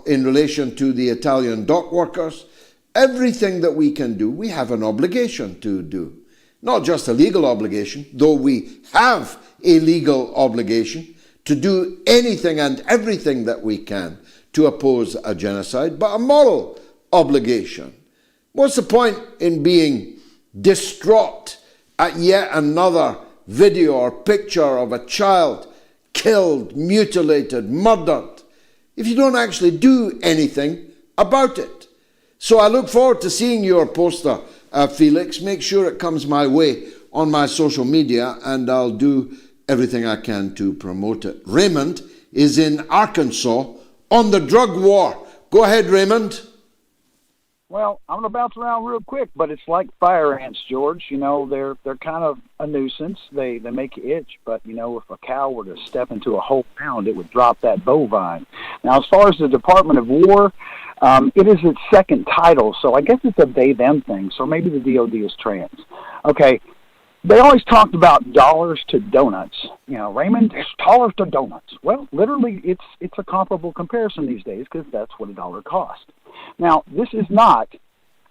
in relation to the Italian dock workers. Everything that we can do, we have an obligation to do. Not just a legal obligation, though we have a legal obligation to do anything and everything that we can to oppose a genocide, but a moral obligation. What's the point in being distraught at yet another video or picture of a child killed, mutilated, murdered, if you don't actually do anything about it? So I look forward to seeing your poster, Felix. Make sure it comes my way on my social media, and I'll do everything I can to promote it. Raymond is in Arkansas on the drug war. Go ahead, Raymond. Well, I'm going to bounce around real quick, but it's like fire ants, George. You know, they're kind of a nuisance. They make you itch, but, you know, if a cow were to step into a whole pound, it would drop that bovine. Now, as far as the Department of War, it is its second title, so I guess it's a they-them thing, so maybe the DOD is trans. Okay, they always talked about dollars to donuts. You know, Raymond, it's dollars to donuts. Well, literally, it's a comparable comparison these days because that's what a dollar costs. Now, this is not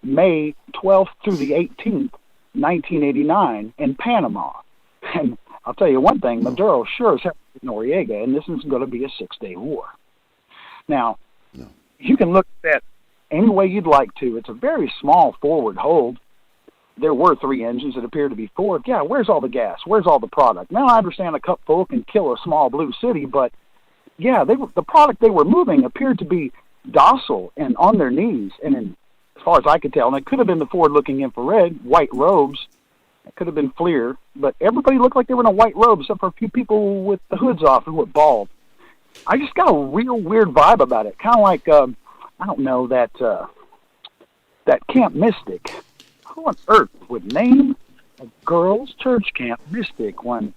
May 12th through the 18th, 1989 in Panama. And I'll tell you one thing, Maduro sure as hell is Noriega, and this is going to be a 6-day war. Now, you can look at that any way you'd like to. It's a very small forward hold. There were 3 engines that appear to be 4. Yeah, where's all the gas? Where's all the product? Now, I understand a cup full can kill a small blue city, but yeah, the product they were moving appeared to be docile and on their knees. And as far as I could tell, and it could have been the forward-looking infrared, white robes. It could have been FLIR, but everybody looked like they were in a white robe, except for a few people with the hoods off who were bald. I just got a real weird vibe about it. Kind of like, I don't know, that Camp Mystic. Who on earth would name a girls' church camp Mystic when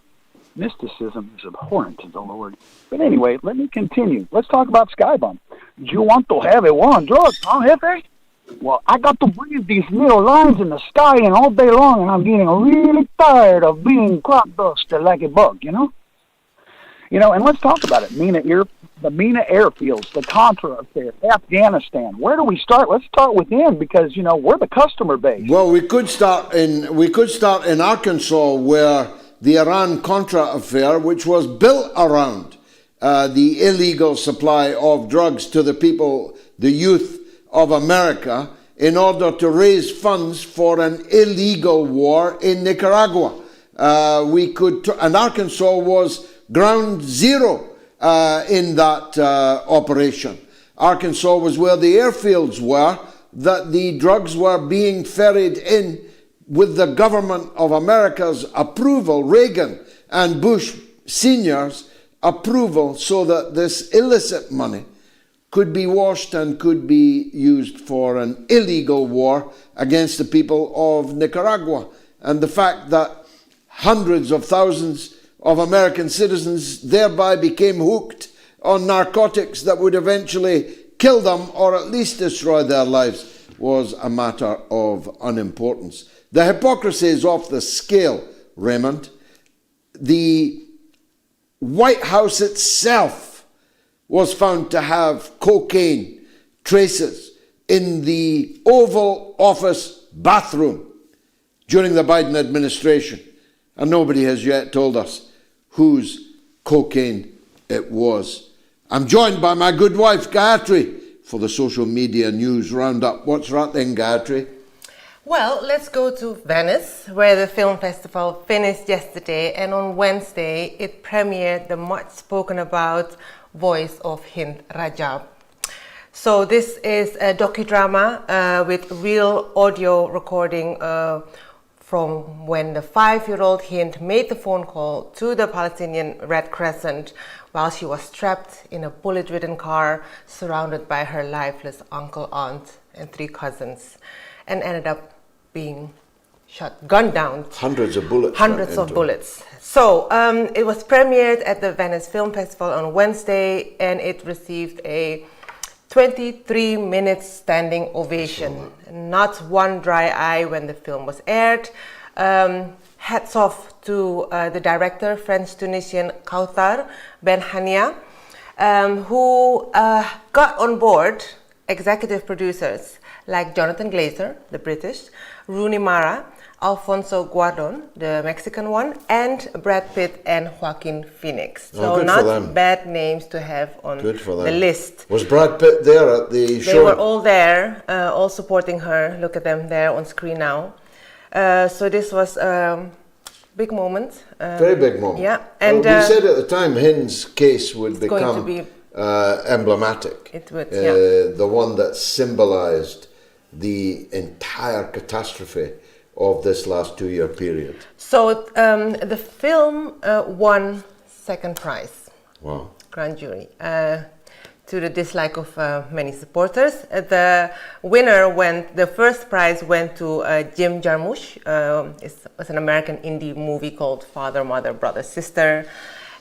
mysticism is abhorrent to the Lord? But anyway, let me continue. Let's talk about Skybump. Do you want to have a war on drugs, huh, Jefe? Well, I got to breathe these little lines in the sky and all day long, and I'm getting really tired of being crop dusted like a bug, you know? You know, and let's talk about it. The Mina airfields, the Contra affair, Afghanistan. Where do we start? Let's start within, because, you know, we're the customer base. Well, we could start in Arkansas, where the Iran-Contra affair, which was built around the illegal supply of drugs to the people, the youth of America, in order to raise funds for an illegal war in Nicaragua. And Arkansas was ground zero in that operation. Arkansas was where the airfields were, that the drugs were being ferried in with the government of America's approval, Reagan and Bush Senior's approval, so that this illicit money could be washed and could be used for an illegal war against the people of Nicaragua. And the fact that hundreds of thousands of American citizens thereby became hooked on narcotics that would eventually kill them or at least destroy their lives was a matter of unimportance. The hypocrisy is off the scale, Raymond. The White House itself was found to have cocaine traces in the Oval Office bathroom during the Biden administration, and nobody has yet told us whose cocaine it was. I'm joined by my good wife, Gayatri, for the social media news roundup. What's right then, Gayatri? Well, let's go to Venice, where the film festival finished yesterday, and on Wednesday it premiered the much spoken about Voice of Hindrajab. So this is a docudrama with real audio recording from when the 5-year-old Hind made the phone call to the Palestinian Red Crescent while she was trapped in a bullet-ridden car surrounded by her lifeless uncle, aunt, and 3 cousins, and ended up being gunned down. Hundreds of bullets. Hundreds of bullets. So it was premiered at the Venice Film Festival on Wednesday, and it received a 23-minute standing ovation. Not one dry eye when the film was aired. Hats off to the director, French-Tunisian Kauthar Benhania, who got on board executive producers like Jonathan Glazer, the British, Rooney Mara, Alfonso Guardon, the Mexican one, and Brad Pitt and Joaquin Phoenix. So not bad names to have on the list. Was Brad Pitt there at the show? They were all there, all supporting her. Look at them there on screen now. So this was a big moment. Very big moment. Yeah. And we said at the time Hind's case would become emblematic. It would, the one that symbolized the entire catastrophe of this last 2-year period. So the film won second prize. Wow. Grand jury. To the dislike of many supporters. The winner the first prize went to Jim Jarmusch. It was an American indie movie called Father, Mother, Brother, Sister.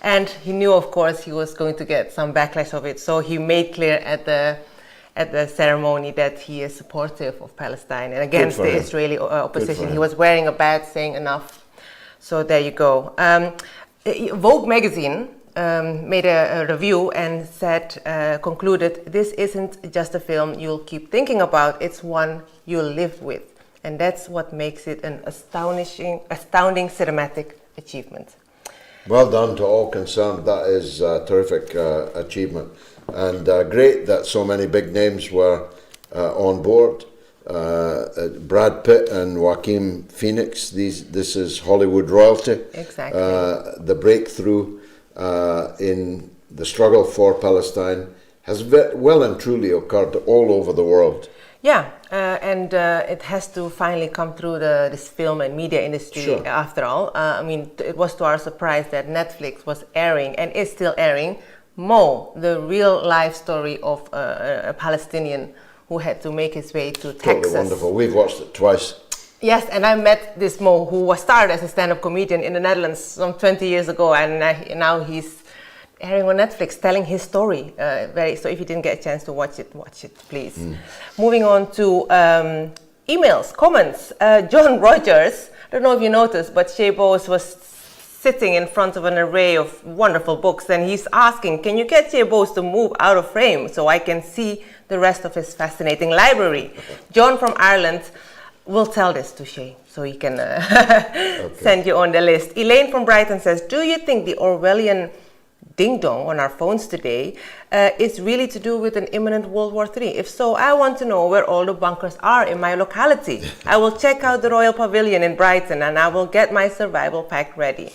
And he knew, of course, he was going to get some backlash of it. So he made clear at the ceremony that he is supportive of Palestine and against the Israeli opposition. He was wearing a badge saying enough. So there you go. Vogue magazine made a review and concluded, this isn't just a film you'll keep thinking about, it's one you'll live with. And that's what makes it an astounding cinematic achievement. Well done to all concerned. That is a terrific achievement. And great that so many big names were on board. Brad Pitt and Joaquin Phoenix, this is Hollywood royalty. Exactly. The breakthrough in the struggle for Palestine has well and truly occurred all over the world. Yeah, and it has to finally come through this film and media industry after all. I mean, it was to our surprise that Netflix was airing and is still airing Mo, the real life story of a Palestinian who had to make his way to Texas. Totally wonderful. We've watched it twice. Yes, and I met this Mo who was started as a stand-up comedian in the Netherlands some 20 years ago, and now he's airing on Netflix, telling his story. So if you didn't get a chance to watch it, please. Moving on to emails, comments. John Rogers, I don't know if you noticed, but Chay Bowes was sitting in front of an array of wonderful books, and he's asking, can you get Chay Bowes to move out of frame so I can see the rest of his fascinating library? John from Ireland will tell this to Chay, so he can send you on the list. Elaine from Brighton says, do you think the Orwellian ding-dong on our phones today is really to do with an imminent World War III? If so, I want to know where all the bunkers are in my locality. I will check out the Royal Pavilion in Brighton and I will get my survival pack ready.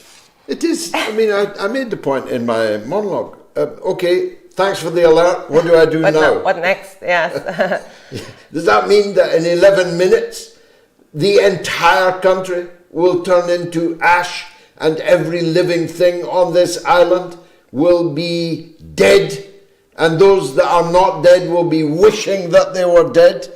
It is, I mean, I made the point in my monologue. Okay, thanks for the alert. What do I do now? What next? Yes. Does that mean that in 11 minutes, the entire country will turn into ash and every living thing on this island will be dead, and those that are not dead will be wishing that they were dead?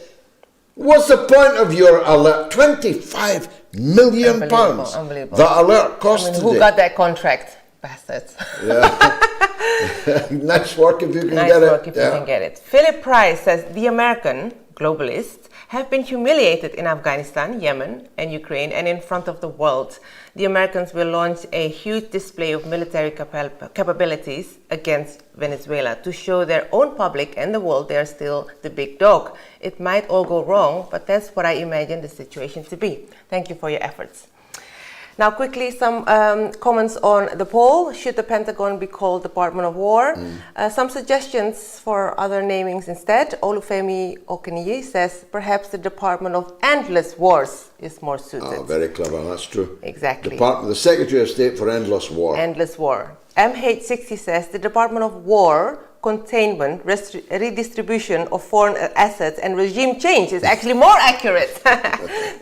What's the point of your alert? £25 million. Unbelievable. The alert cost today. Who got that contract? Bastards. Yeah. Nice work if you can get it. Nice work if you can get it. Philip Price says, the American globalists have been humiliated in Afghanistan, Yemen, and Ukraine, and in front of the world. The Americans will launch a huge display of military capabilities against Venezuela to show their own public and the world they are still the big dog. It might all go wrong, but that's what I imagine the situation to be. Thank you for your efforts. Now, quickly, some comments on the poll. Should the Pentagon be called Department of War? Some suggestions for other namings instead. Olufemi Okeniyi says perhaps the Department of Endless Wars is more suited. Oh, very clever. That's true. Exactly. The Secretary of State for Endless War. Endless War. MH60 says the Department of War, containment, redistribution of foreign assets, and regime change is actually more accurate.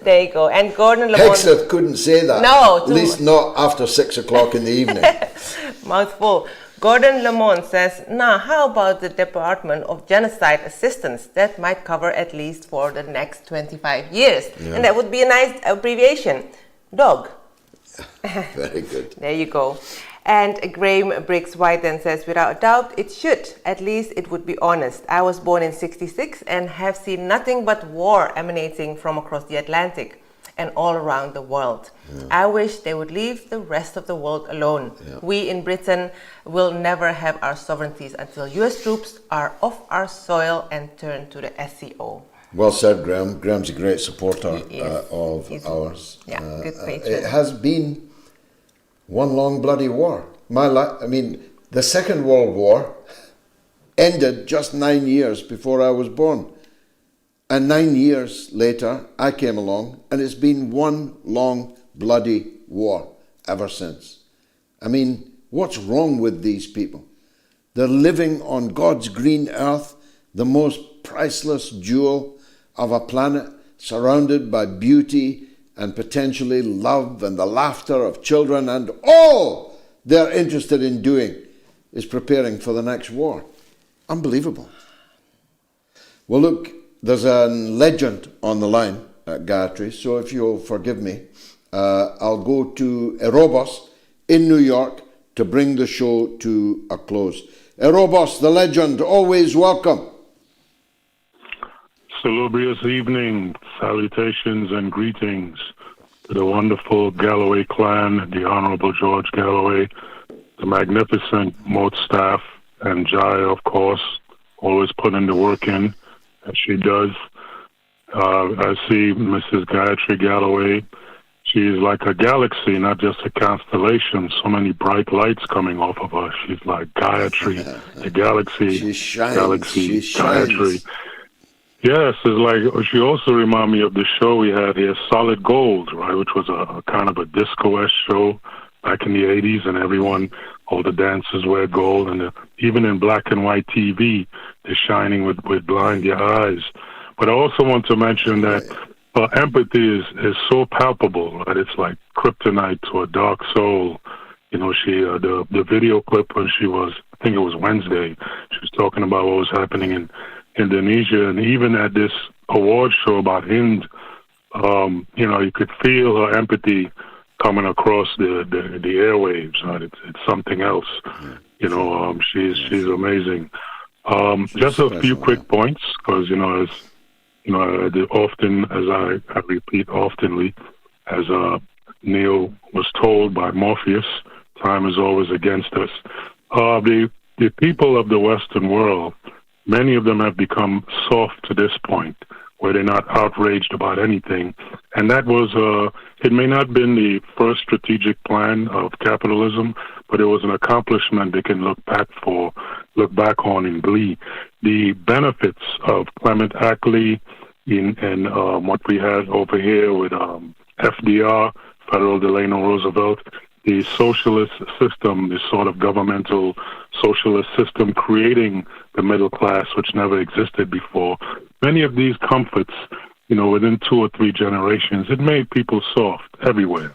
There you go. And Gordon Lamont... Hegseth couldn't say that. No. At least not after 6 o'clock in the evening. Mouthful. Gordon Lamont says, how about the Department of Genocide Assistance? That might cover at least for the next 25 years. Yeah. And that would be a nice abbreviation. DOG. Very good. There you go. And Graham Briggs White then says, without doubt, it should. At least it would be honest. I was born in '66 and have seen nothing but war emanating from across the Atlantic and all around the world. Yeah. I wish they would leave the rest of the world alone. Yeah. We in Britain will never have our sovereignties until US troops are off our soil and turn to the SCO. Well said, Graham. Graham's a great supporter of ours. Yeah, good patron. It has been one long bloody war. The Second World War ended just 9 years before I was born. And 9 years later, I came along, and it's been one long bloody war ever since. What's wrong with these people? They're living on God's green earth, the most priceless jewel of a planet, surrounded by beauty and potentially love and the laughter of children, and all they're interested in doing is preparing for the next war. Unbelievable. Well, look, there's a legend on the line, Gayatri, so if you'll forgive me, I'll go to Erobos in New York to bring the show to a close. Erobos, the legend, always welcome. Salubrious evening, salutations and greetings to the wonderful Galloway clan, the Honorable George Galloway, the magnificent MOATS staff, and Jai, of course, always putting the work in, as she does. I see Mrs. Gayatri Galloway. She's like a galaxy, not just a constellation. So many bright lights coming off of her. She's like Gayatri, the galaxy. She shines. Galaxy, she shines. Gayatri. Yes, it's like, she also reminded me of the show we had here, Solid Gold, right, which was a kind of a disco-esque show back in the 80s, and all the dancers wear gold, and even in black and white TV, they're shining with blind your eyes. But I also want to mention that empathy is so palpable, right? It's like kryptonite to a dark soul. She the video clip when she was, I think it was Wednesday, she was talking about what was happening in Indonesia, and even at this award show about Hind, you could feel her empathy coming across the airwaves. Right? It's something else. She's amazing. Just a few quick points, because often, as I repeat oftenly, as Neo was told by Morpheus, time is always against us. The people of the Western world, many of them have become soft to this point, where they're not outraged about anything. And that was, it may not have been the first strategic plan of capitalism, but it was an accomplishment they can look back on in glee. The benefits of Clement Attlee and what we had over here with FDR, Federal Delano Roosevelt, the socialist system, the sort of governmental socialist system creating the middle class, which never existed before. Many of these comforts, within 2 or 3 generations, it made people soft everywhere.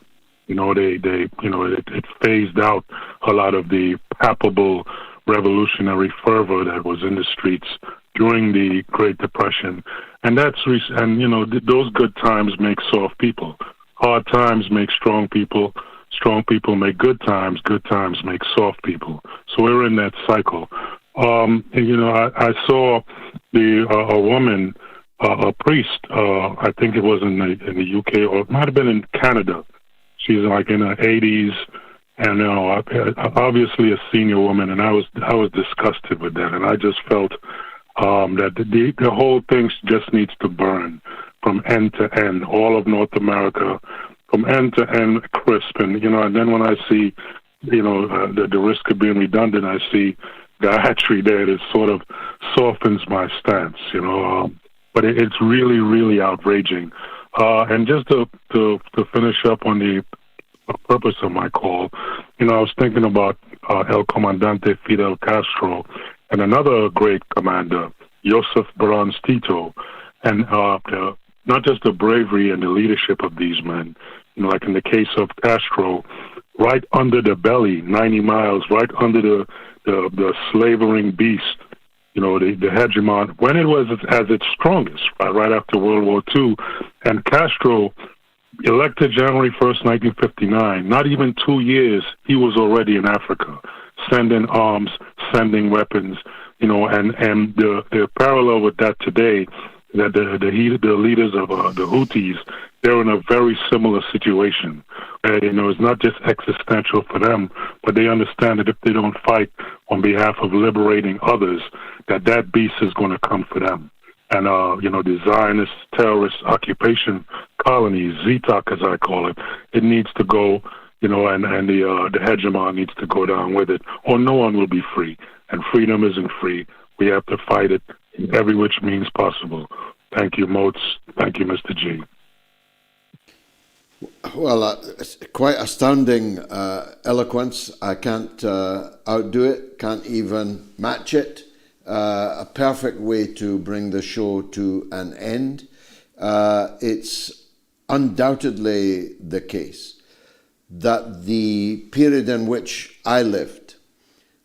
It phased out a lot of the palpable revolutionary fervor that was in the streets during the Great Depression. And those good times make soft people. Hard times make strong people. Strong people make good times make soft people. So we're in that cycle. I saw a woman, a priest, I think it was in the UK, or it might have been in Canada. She's like in her 80s, and obviously a senior woman, and I was disgusted with that, and I just felt that the whole thing just needs to burn from end to end, all of North America, from end to end, crisp. And and then when I see the risk of being redundant, I see Gayatri there that sort of softens my stance, but it's really, really outraging. And just to finish up on the purpose of my call, I was thinking about El Comandante Fidel Castro and another great commander, Joseph Broz Tito, and not just the bravery and the leadership of these men, like in the case of Castro, right under the belly, 90 miles, right under the slavering beast, the hegemon, when it was at its strongest, right after World War II. And Castro, elected January 1st, 1959, not even 2 years, he was already in Africa, sending arms, sending weapons, and the parallel with that today, that the leaders of the Houthis, they're in a very similar situation. It's not just existential for them, but they understand that if they don't fight on behalf of liberating others, that beast is going to come for them. And, the Zionist terrorist occupation colonies, ZTOC as I call it, it needs to go, and the hegemon needs to go down with it, or no one will be free. And freedom isn't free. We have to fight it in every which means possible. Thank you, MOATS. Thank you, Mr. G. Well, it's quite astounding eloquence. I can't outdo it, can't even match it. A perfect way to bring the show to an end. It's undoubtedly the case that the period in which I lived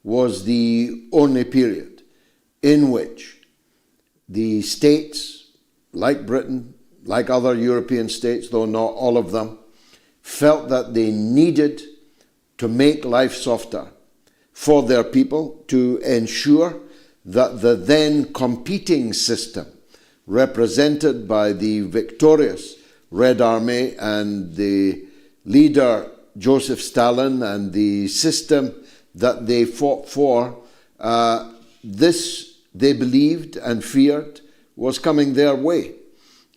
was the only period in which the states, like Britain, like other European states, though not all of them, felt that they needed to make life softer for their people to ensure that the then competing system, represented by the victorious Red Army and the leader Joseph Stalin and the system that they fought for, this they believed and feared was coming their way,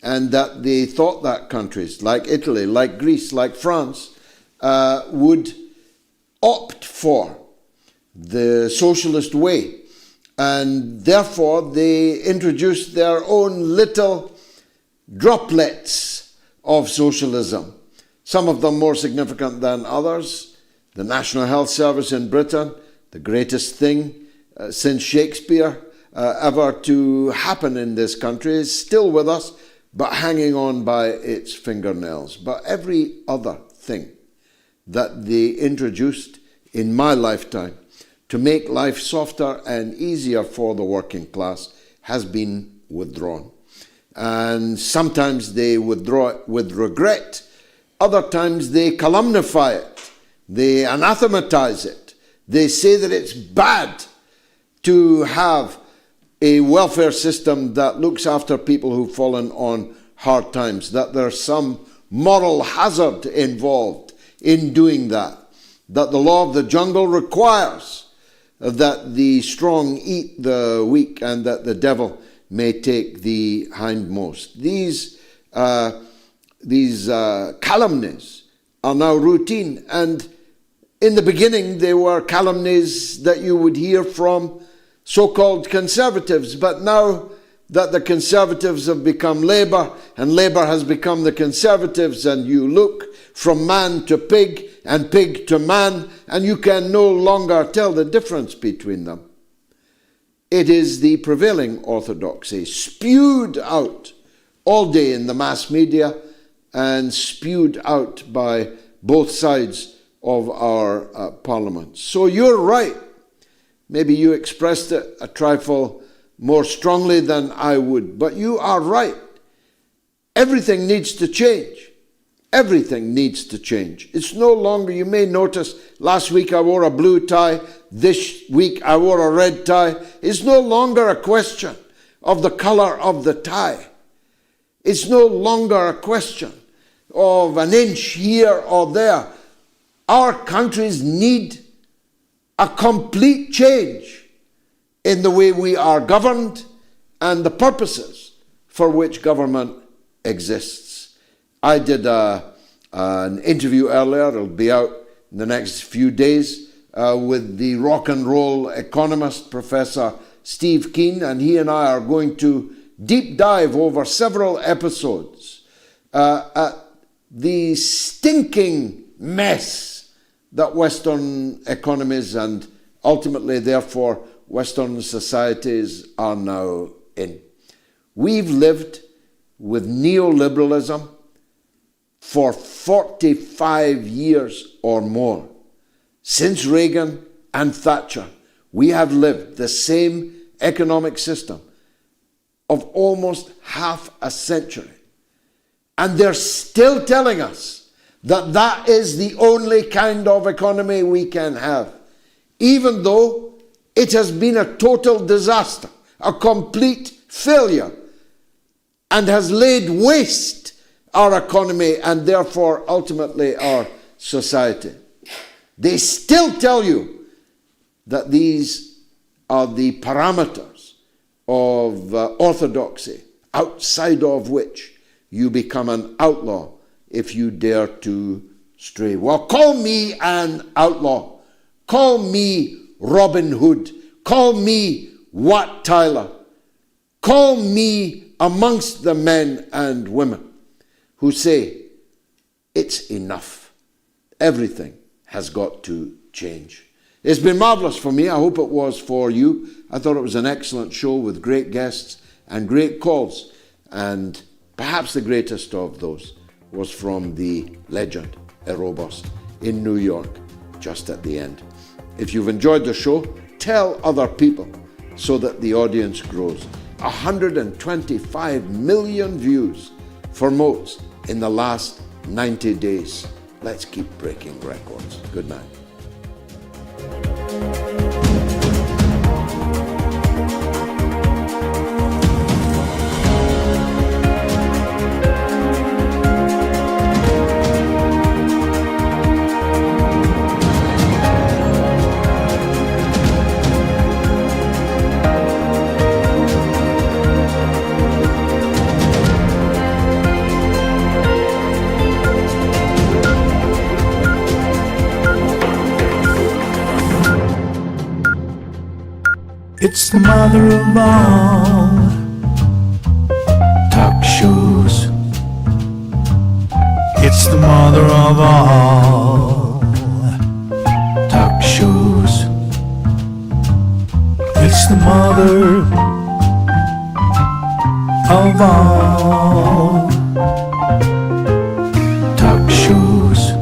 and that they thought that countries like Italy, like Greece, like France would opt for the socialist way. And therefore, they introduced their own little droplets of socialism, some of them more significant than others. The National Health Service in Britain, the greatest thing since Shakespeare ever to happen in this country, is still with us, but hanging on by its fingernails. But every other thing that they introduced in my lifetime to make life softer and easier for the working class has been withdrawn. And sometimes they withdraw it with regret. Other times they calumnify it. They anathematize it. They say that it's bad to have a welfare system that looks after people who've fallen on hard times, that there's some moral hazard involved in doing that, that the law of the jungle requires that the strong eat the weak and that the devil may take the hindmost. These calumnies are now routine, and in the beginning they were calumnies that you would hear from so-called conservatives, but now that the conservatives have become Labour and Labour has become the conservatives, and you look from man to pig and pig to man, and you can no longer tell the difference between them. It is the prevailing orthodoxy, spewed out all day in the mass media and spewed out by both sides of our parliament. So you're right. Maybe you expressed it a trifle more strongly than I would, but you are right. Everything needs to change. Everything needs to change. It's no longer, you may notice, last week I wore a blue tie, this week I wore a red tie. It's no longer a question of the color of the tie. It's no longer a question of an inch here or there. Our countries need a complete change in the way we are governed and the purposes for which government exists. I did an interview earlier, it'll be out in the next few days, with the rock and roll economist, Professor Steve Keen, and he and I are going to deep dive over several episodes at the stinking mess that Western economies and ultimately, therefore, Western societies are now in. We've lived with neoliberalism for 45 years or more. Since Reagan and Thatcher, we have lived the same economic system of almost half a century. And they're still telling us that that is the only kind of economy we can have, even though it has been a total disaster, a complete failure, and has laid waste our economy and therefore ultimately our society. They still tell you that these are the parameters of orthodoxy, outside of which you become an outlaw if you dare to stray. Well, call me an outlaw. Call me Robin Hood. Call me Wat Tyler. Call me amongst the men and women who say, it's enough. Everything has got to change. It's been marvellous for me. I hope it was for you. I thought it was an excellent show with great guests and great calls. And perhaps the greatest of those was from the legend, Erebos, in New York, just at the end. If you've enjoyed the show, tell other people so that the audience grows. 125 million views for MOATS in the last 90 days. Let's keep breaking records. Good night. It's the mother of all talk shows. It's the mother of all talk shows. It's the mother of all talk shows.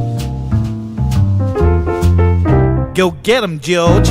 Go get 'em, George.